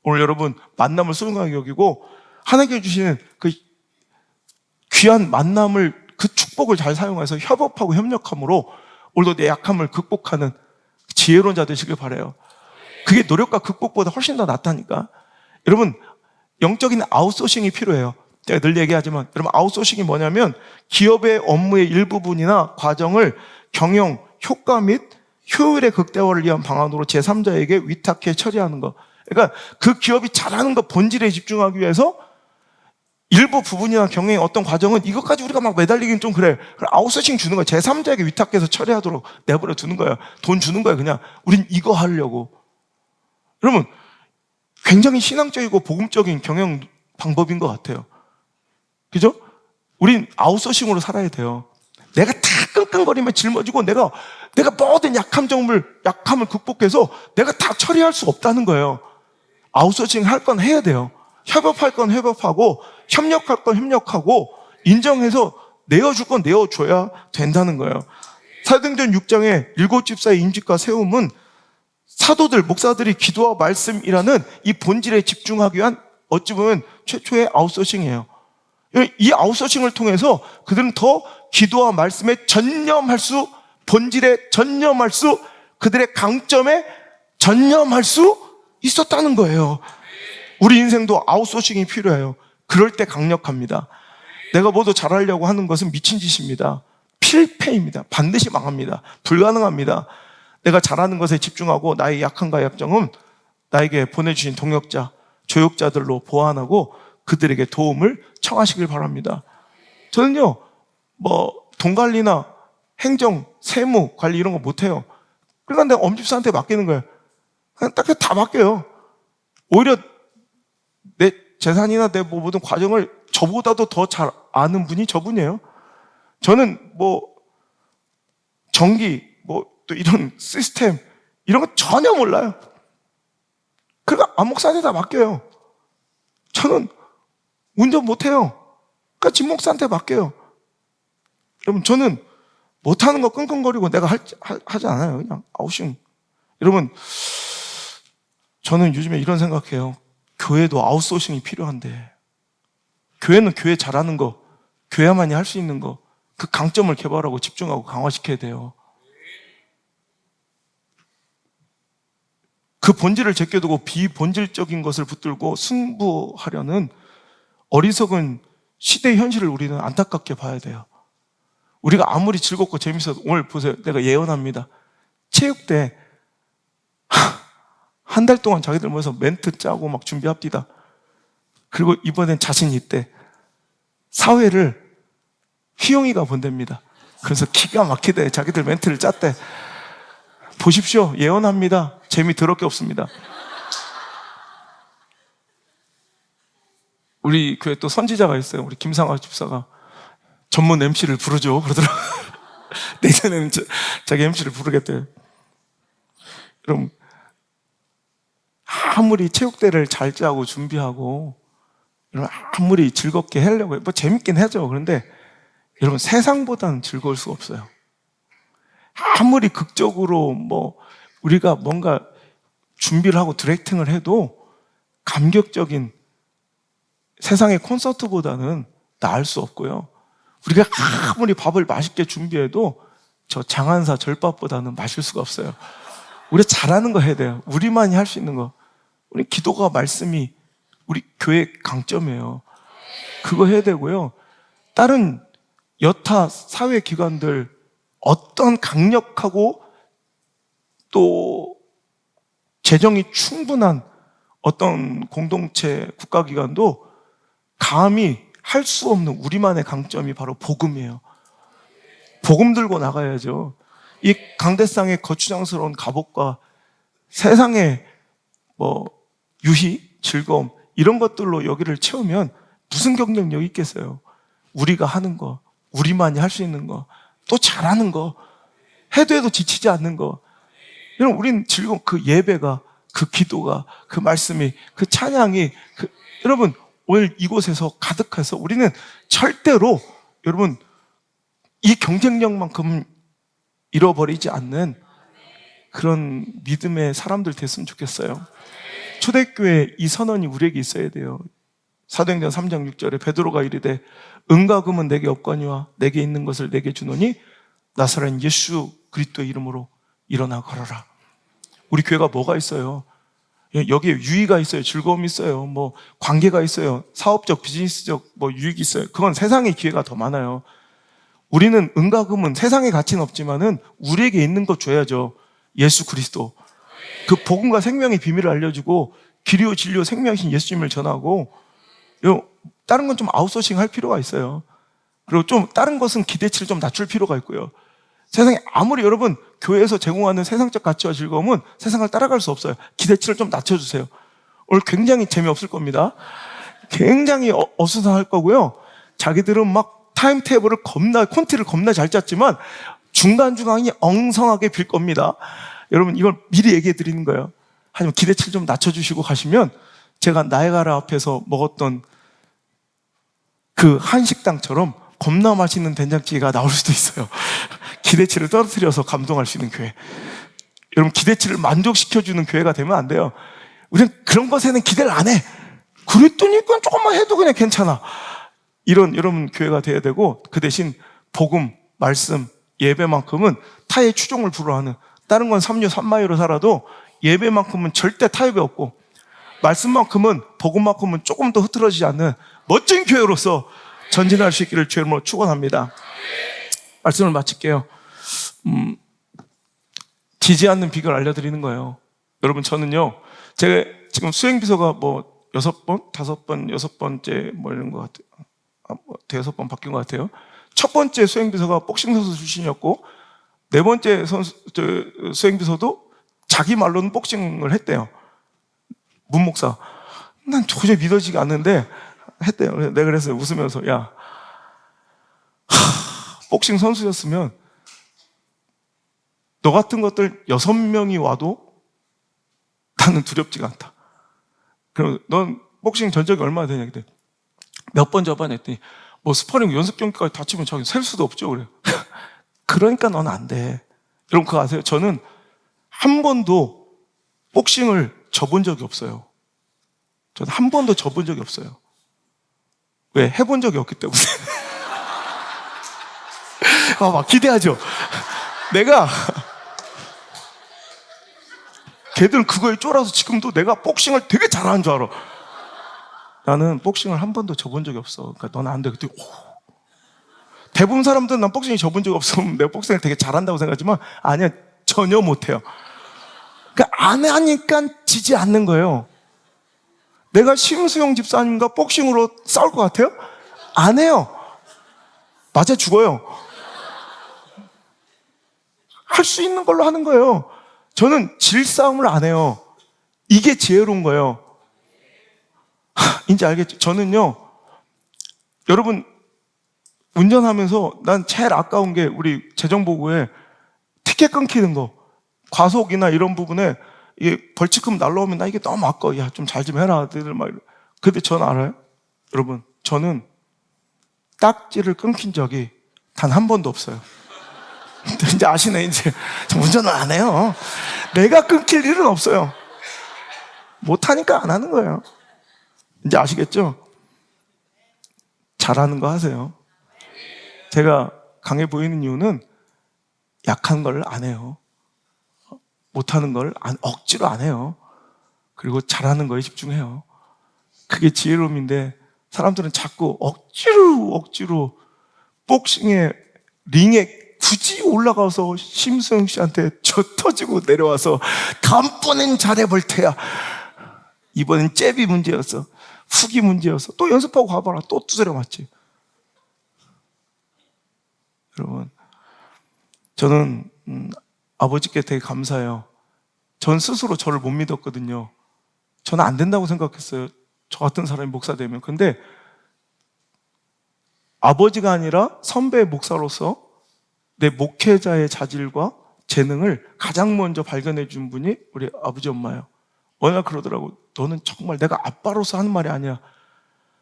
오늘 여러분, 만남을 소중하게 여기고 하나님께 주시는 그 귀한 만남을, 그 축복을 잘 사용해서 협업하고 협력함으로 오늘도 내 약함을 극복하는 지혜로운 자 되시길 바라요. 그게 노력과 극복보다 훨씬 더 낫다니까. 여러분, 영적인 아웃소싱이 필요해요. 제가 늘 얘기하지만 여러분, 아웃소싱이 뭐냐면 기업의 업무의 일부분이나 과정을 경영, 효과 및 효율의 극대화를 위한 방안으로 제3자에게 위탁해 처리하는 거. 그러니까 그 기업이 잘하는 거 본질에 집중하기 위해서 일부 부분이나 경영의 어떤 과정은 이것까지 우리가 막 매달리긴 좀 그래. 아웃소싱 주는 거야. 제3자에게 위탁해서 처리하도록 내버려 두는 거야. 돈 주는 거야. 그냥 우린 이거 하려고. 여러분, 굉장히 신앙적이고 복음적인 경영 방법인 것 같아요. 그죠? 우린 아웃소싱으로 살아야 돼요. 내가 다 끙끙거리며 짊어지고 내가 모든 약함을 극복해서 내가 다 처리할 수 없다는 거예요. 아웃소싱 할 건 해야 돼요. 협업할 건 협업하고 협력할 건 협력하고 인정해서 내어줄 건 내어줘야 된다는 거예요. 사도행전 6장에 7집사의 임직과 세움은 사도들, 목사들이 기도와 말씀이라는 이 본질에 집중하기 위한 어찌 보면 최초의 아웃소싱이에요. 이 아웃소싱을 통해서 그들은 더 기도와 말씀에 전념할 수, 본질에 전념할 수, 그들의 강점에 전념할 수 있었다는 거예요. 우리 인생도 아웃소싱이 필요해요. 그럴 때 강력합니다. 내가 뭐도 잘하려고 하는 것은 미친 짓입니다. 필패입니다. 반드시 망합니다. 불가능합니다. 내가 잘하는 것에 집중하고 나의 약함과 약점은 나에게 보내주신 동역자, 조역자들로 보완하고 그들에게 도움을 청하시길 바랍니다. 저는요, 돈 관리나 행정, 세무 관리 이런 거 못해요. 그러니까 내가 엄집사한테 맡기는 거예요. 그냥 딱 다 맡겨요. 오히려 내 재산이나 내 모든 과정을 저보다도 더 잘 아는 분이 저분이에요. 저는 전기, 또 이런 시스템, 이런 거 전혀 몰라요. 그러니까 안목사한테 다 맡겨요. 저는 운전 못해요. 그러니까 진목사한테 맡겨요. 여러분, 저는 못하는 거 끙끙거리고 내가 하지 않아요. 그냥 아웃싱. 여러분, 저는 요즘에 이런 생각해요. 교회도 아웃소싱이 필요한데, 교회는 교회 잘하는 거, 교회만이 할 수 있는 거, 그 강점을 개발하고 집중하고 강화시켜야 돼요. 그 본질을 제껴두고 비본질적인 것을 붙들고 승부하려는 어리석은 시대의 현실을 우리는 안타깝게 봐야 돼요. 우리가 아무리 즐겁고 재밌어도, 오늘 보세요. 내가 예언합니다. 체육대 한 달 동안 자기들 모여서 멘트 짜고 막 준비합디다. 그리고 이번엔 자신 있대. 사회를 희영이가 본답니다. 그래서 기가 막히대. 자기들 멘트를 짰대. 보십시오. 예언합니다. 재미 더럽게 없습니다. 우리 교회 또 선지자가 있어요. 우리 김상화 집사가 전문 MC를 부르죠. 그러더라고요. 내년에는 자기 MC를 부르겠대요. 여러분, 아무리 체육대를 잘 짜고 준비하고 여러분, 아무리 즐겁게 하려고 뭐 재밌긴 하죠. 그런데 여러분, 세상보다는 즐거울 수가 없어요. 아무리 극적으로 뭐 우리가 뭔가 준비를 하고 디렉팅을 해도 감격적인 세상의 콘서트보다는 나을 수 없고요. 우리가 아무리 밥을 맛있게 준비해도 저 장한사 절밥보다는 마실 수가 없어요. 우리가 잘하는 거 해야 돼요. 우리만이 할 수 있는 거. 우리 기도가, 말씀이 우리 교회 강점이에요. 그거 해야 되고요. 다른 여타 사회기관들 어떤 강력하고 또 재정이 충분한 어떤 공동체 국가기관도 감히 할 수 없는 우리만의 강점이 바로 복음이에요. 복음 들고 나가야죠. 이 강대상의 거추장스러운 갑옷과 세상의 뭐 유희, 즐거움 이런 것들로 여기를 채우면 무슨 경쟁력이 있겠어요? 우리가 하는 거, 우리만이 할 수 있는 거, 또 잘하는 거, 해도 지치지 않는 거. 여러분, 우린 즐거운 그 예배가, 그 기도가, 그 말씀이, 그 찬양이, 여러분, 오늘 이곳에서 가득해서 우리는 절대로, 여러분, 이 경쟁력만큼 잃어버리지 않는 그런 믿음의 사람들 됐으면 좋겠어요. 초대교회 이 선언이 우리에게 있어야 돼요. 사도행전 3장 6절에 베드로가 이르되 은과 금은 내게 없거니와 내게 있는 것을 내게 주노니 나사렛 예수 그리스도의 이름으로 일어나 걸어라. 우리 교회가 뭐가 있어요? 여기에 유의가 있어요. 즐거움이 있어요. 뭐 관계가 있어요. 사업적, 비즈니스적 뭐 유익이 있어요. 그건 세상의 기회가 더 많아요. 우리는 은과 금은 세상의 가치는 없지만은 우리에게 있는 것 줘야죠. 예수 그리스도. 그 복음과 생명의 비밀을 알려주고 길이요 진리요 생명이신 예수님을 전하고, 다른 건 좀 아웃소싱 할 필요가 있어요. 그리고 좀 다른 것은 기대치를 좀 낮출 필요가 있고요. 세상에 아무리 여러분 교회에서 제공하는 세상적 가치와 즐거움은 세상을 따라갈 수 없어요. 기대치를 좀 낮춰주세요. 오늘 굉장히 재미없을 겁니다. 굉장히 어수선할 거고요. 자기들은 막 타임테이블을 콘티를 겁나 잘 짰지만 중간중간이 엉성하게 빌 겁니다. 여러분, 이걸 미리 얘기해 드리는 거예요. 하지만 기대치를 좀 낮춰주시고 가시면 제가 나이아가라 앞에서 먹었던 그 한식당처럼 겁나 맛있는 된장찌개가 나올 수도 있어요. 기대치를 떨어뜨려서 감동할 수 있는 교회. 여러분, 기대치를 만족시켜주는 교회가 되면 안 돼요. 우리는 그런 것에는 기대를 안 해. 그랬더니 그건 조금만 해도 그냥 괜찮아. 이런 여러분 교회가 돼야 되고, 그 대신 복음, 말씀, 예배만큼은 타의 추종을 불허하는, 다른 건 삼류 삼마유로 살아도 예배만큼은 절대 타협이 없고 말씀만큼은, 복음만큼은 조금 더 흐트러지지 않는 멋진 교회로서 전진할 수 있기를 주의 이름으로 축원합니다. 말씀을 마칠게요. 지지 않는 비결을 알려드리는 거예요. 여러분, 저는요, 제가 지금 수행비서가 뭐 6번, 5번, 6번째 뭐 이런 것 같아요. 뭐 5번 바뀐 것 같아요. 첫 번째 수행비서가 복싱 선수 출신이었고, 네 번째 수행비서도 자기 말로는 복싱을 했대요. 문 목사. 난 도저히 믿어지지 않는데 했대요. 내가 그래서 웃으면서, 야, 복싱 선수였으면 너 같은 것들 6명이 와도 나는 두렵지가 않다. 그럼 넌 복싱 전적이 얼마나 되냐? 그때 몇 번 접어냈 했더니 뭐 스파링 연습 경기까지 다치면 자기 셀 수도 없죠. 그래요. 그러니까 넌 안 돼. 여러분, 그거 아세요? 저는 한 번도 복싱을 져본 적이 없어요. 저는 한 번도 져본 적이 없어요. 왜? 해본 적이 없기 때문에. 막 기대하죠. 내가 걔들은 그거에 쫄아서 지금도 내가 복싱을 되게 잘하는 줄 알아. 나는 복싱을 한 번도 져본 적이 없어. 그러니까 넌 안 돼. 그때 대부분 사람들은 난 복싱이 져본 적이 없으면 내가 복싱을 되게 잘한다고 생각하지만 아니야, 전혀 못해요. 그러니까 안 하니까 지지 않는 거예요. 내가 심수영 집사님과 복싱으로 싸울 것 같아요? 안 해요. 맞아 죽어요. 할 수 있는 걸로 하는 거예요. 저는 질 싸움을 안 해요. 이게 지혜로운 거예요. 이제 알겠죠? 저는요, 여러분, 운전하면서 난 제일 아까운 게 우리 재정보고에 티켓 끊기는 거, 과속이나 이런 부분에 이게 벌칙금 날라오면 나 이게 너무 아까워. 야, 좀 잘 좀 해라. 애들 막. 근데 전 알아요? 여러분, 저는 딱지를 끊긴 적이 단 한 번도 없어요. 이제 아시네. 이제 운전을 안 해요. 내가 끊길 일은 없어요. 못하니까 안 하는 거예요. 이제 아시겠죠? 잘하는 거 하세요. 제가 강해 보이는 이유는 약한 걸 안 해요. 못하는 걸 억지로 안 해요. 그리고 잘하는 거에 집중해요. 그게 지혜로움인데, 사람들은 자꾸 억지로 복싱의 링에 굳이 올라가서 심수영 씨한테 저 터지고 내려와서 다음번엔 잘해볼 테야. 이번엔 잽이 문제였어. 훅이 문제였어. 또 연습하고 가봐라. 또 두드려 맞지. 여러분, 저는 아버지께 되게 감사해요. 전 스스로 저를 못 믿었거든요. 저는 안 된다고 생각했어요. 저 같은 사람이 목사 되면. 근데 아버지가 아니라 선배 목사로서 내 목회자의 자질과 재능을 가장 먼저 발견해 준 분이 우리 아버지 엄마예요. 어느 날 그러더라고. 너는 정말 내가 아빠로서 하는 말이 아니야.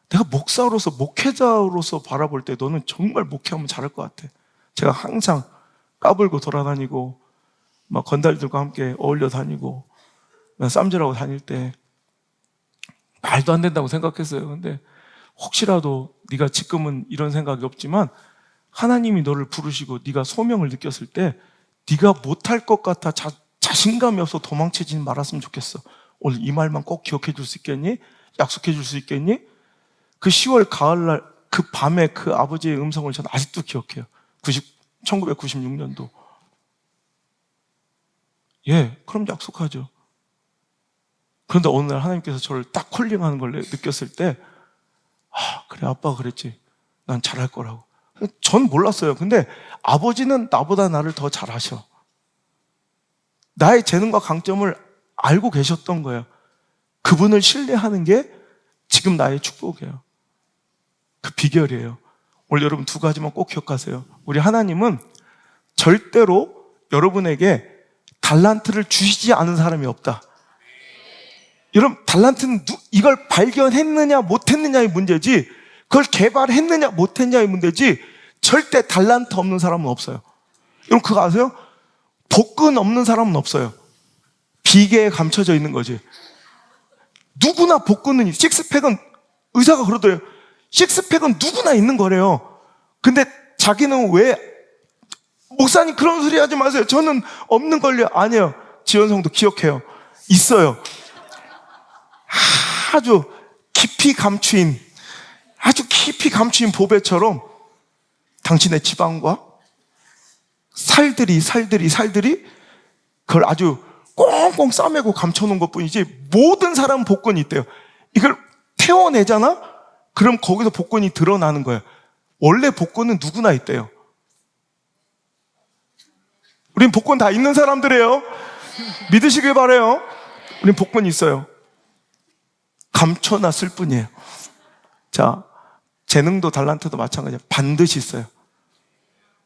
내가 목사로서, 목회자로서 바라볼 때 너는 정말 목회하면 잘할 것 같아. 제가 항상 까불고 돌아다니고 막 건달들과 함께 어울려 다니고 쌈질하고 다닐 때 말도 안 된다고 생각했어요. 근데 혹시라도 네가 지금은 이런 생각이 없지만 하나님이 너를 부르시고 네가 소명을 느꼈을 때 네가 못할 것 같아 자신감이 없어 도망치지 말았으면 좋겠어. 오늘 이 말만 꼭 기억해 줄 수 있겠니? 약속해 줄 수 있겠니? 그 10월 가을날 그 밤에 그 아버지의 음성을 저는 아직도 기억해요. 1996년도. 예, 그럼 약속하죠. 그런데 어느 날 하나님께서 저를 딱 콜링하는 걸 느꼈을 때 그래, 아빠가 그랬지. 난 잘할 거라고. 전 몰랐어요. 근데 아버지는 나보다 나를 더 잘하셔. 나의 재능과 강점을 알고 계셨던 거예요. 그분을 신뢰하는 게 지금 나의 축복이에요. 그 비결이에요. 오늘 여러분 두 가지만 꼭 기억하세요. 우리 하나님은 절대로 여러분에게 달란트를 주시지 않은 사람이 없다. 여러분, 달란트는 이걸 발견했느냐 못했느냐의 문제지, 그걸 개발했느냐 못했느냐의 문제지, 절대 달란트 없는 사람은 없어요. 여러분 그거 아세요? 복근 없는 사람은 없어요. 비계에 감춰져 있는 거지. 누구나 복근은, 식스팩은 의사가 그러더래요. 식스팩은 누구나 있는 거래요. 근데 자기는 왜, 목사님 그런 소리 하지 마세요. 저는 없는 걸요. 아니에요. 지원성도 기억해요. 있어요. 아주 깊이 감추인 보배처럼 당신의 지방과 살들이 그걸 아주 꽁꽁 싸매고 감춰놓은 것 뿐이지, 모든 사람은 복근이 있대요. 이걸 태워내잖아? 그럼 거기서 복근이 드러나는 거예요. 원래 복근은 누구나 있대요. 우린 복근 다 있는 사람들이에요. 믿으시길 바라요. 우린 복근이 있어요. 감춰놨을 뿐이에요. 자, 재능도 달란트도 마찬가지예요. 반드시 있어요.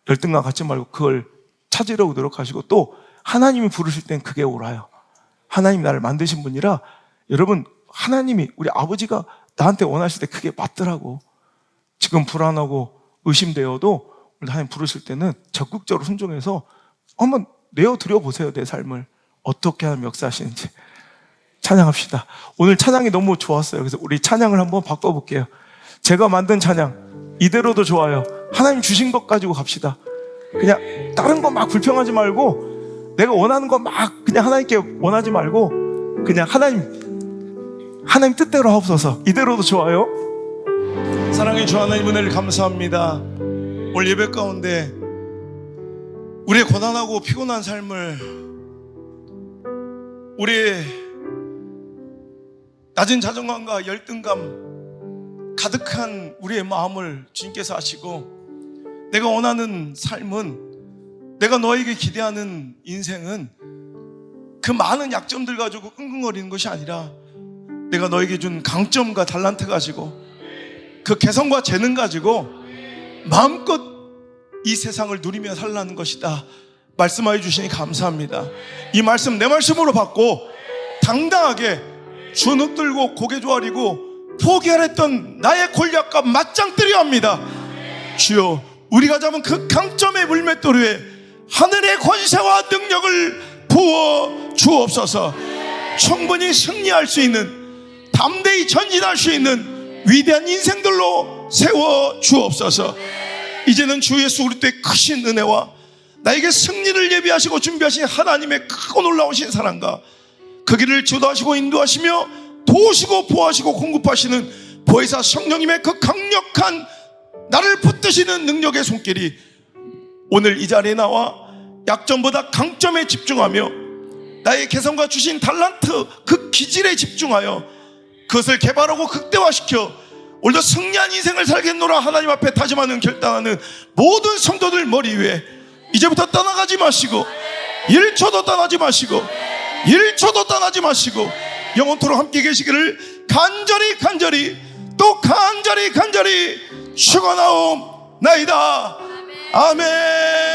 열등감 갖지 말고 그걸 찾으려고 노력하시고, 또 하나님이 부르실 땐 그게 옳아요. 하나님이 나를 만드신 분이라, 여러분, 하나님이, 우리 아버지가 나한테 원하실 때 그게 맞더라고. 지금 불안하고 의심되어도 하나님 부르실 때는 적극적으로 순종해서 한번 내어드려 보세요. 내 삶을 어떻게 하면 역사하시는지. 찬양합시다. 오늘 찬양이 너무 좋았어요. 그래서 우리 찬양을 한번 바꿔볼게요. 제가 만든 찬양 이대로도 좋아요. 하나님 주신 것 가지고 갑시다. 그냥 다른 거 막 불평하지 말고, 내가 원하는 거 막 그냥 하나님께 원하지 말고, 그냥 하나님 뜻대로 하옵소서. 이대로도 좋아요. 사랑의 주 하나님, 은혜를 감사합니다. 오늘 예배 가운데 우리의 고단하고 피곤한 삶을, 우리의 낮은 자존감과 열등감 가득한 우리의 마음을 주님께서 아시고, 내가 원하는 삶은, 내가 너에게 기대하는 인생은 그 많은 약점들 가지고 끙끙거리는 것이 아니라, 내가 너에게 준 강점과 달란트 가지고, 그 개성과 재능 가지고 마음껏 이 세상을 누리며 살라는 것이다 말씀하여 주시니 감사합니다. 이 말씀 내 말씀으로 받고 당당하게 주 눕들고 고개 조아리고 포기하랬던 나의 골략과 맞짱 뜨려 합니다. 주여, 우리가 잡은 그 강점의 물맷돌 위에 하늘의 권세와 능력을 부어 주옵소서. 충분히 승리할 수 있는, 담대히 전진할 수 있는 위대한 인생들로 세워 주옵소서. 이제는 주 예수 그리스도의 크신 은혜와 나에게 승리를 예비하시고 준비하신 하나님의 크고 놀라우신 사랑과 그 길을 주도하시고 인도하시며 도우시고 보호하시고 공급하시는 보혜사 성령님의 그 강력한 나를 붙드시는 능력의 손길이 오늘 이 자리에 나와 약점보다 강점에 집중하며 나의 개성과 주신 달란트 그 기질에 집중하여 그것을 개발하고 극대화시켜 오늘도 승리한 인생을 살겠노라 하나님 앞에 다짐하는 결단하는 모든 성도들 머리 위에 이제부터 떠나가지 마시고 1초도 떠나지 마시고 1초도 떠나지 마시고 영원토록 함께 계시기를 간절히 또 간절히 축원하옵나이다. 아멘.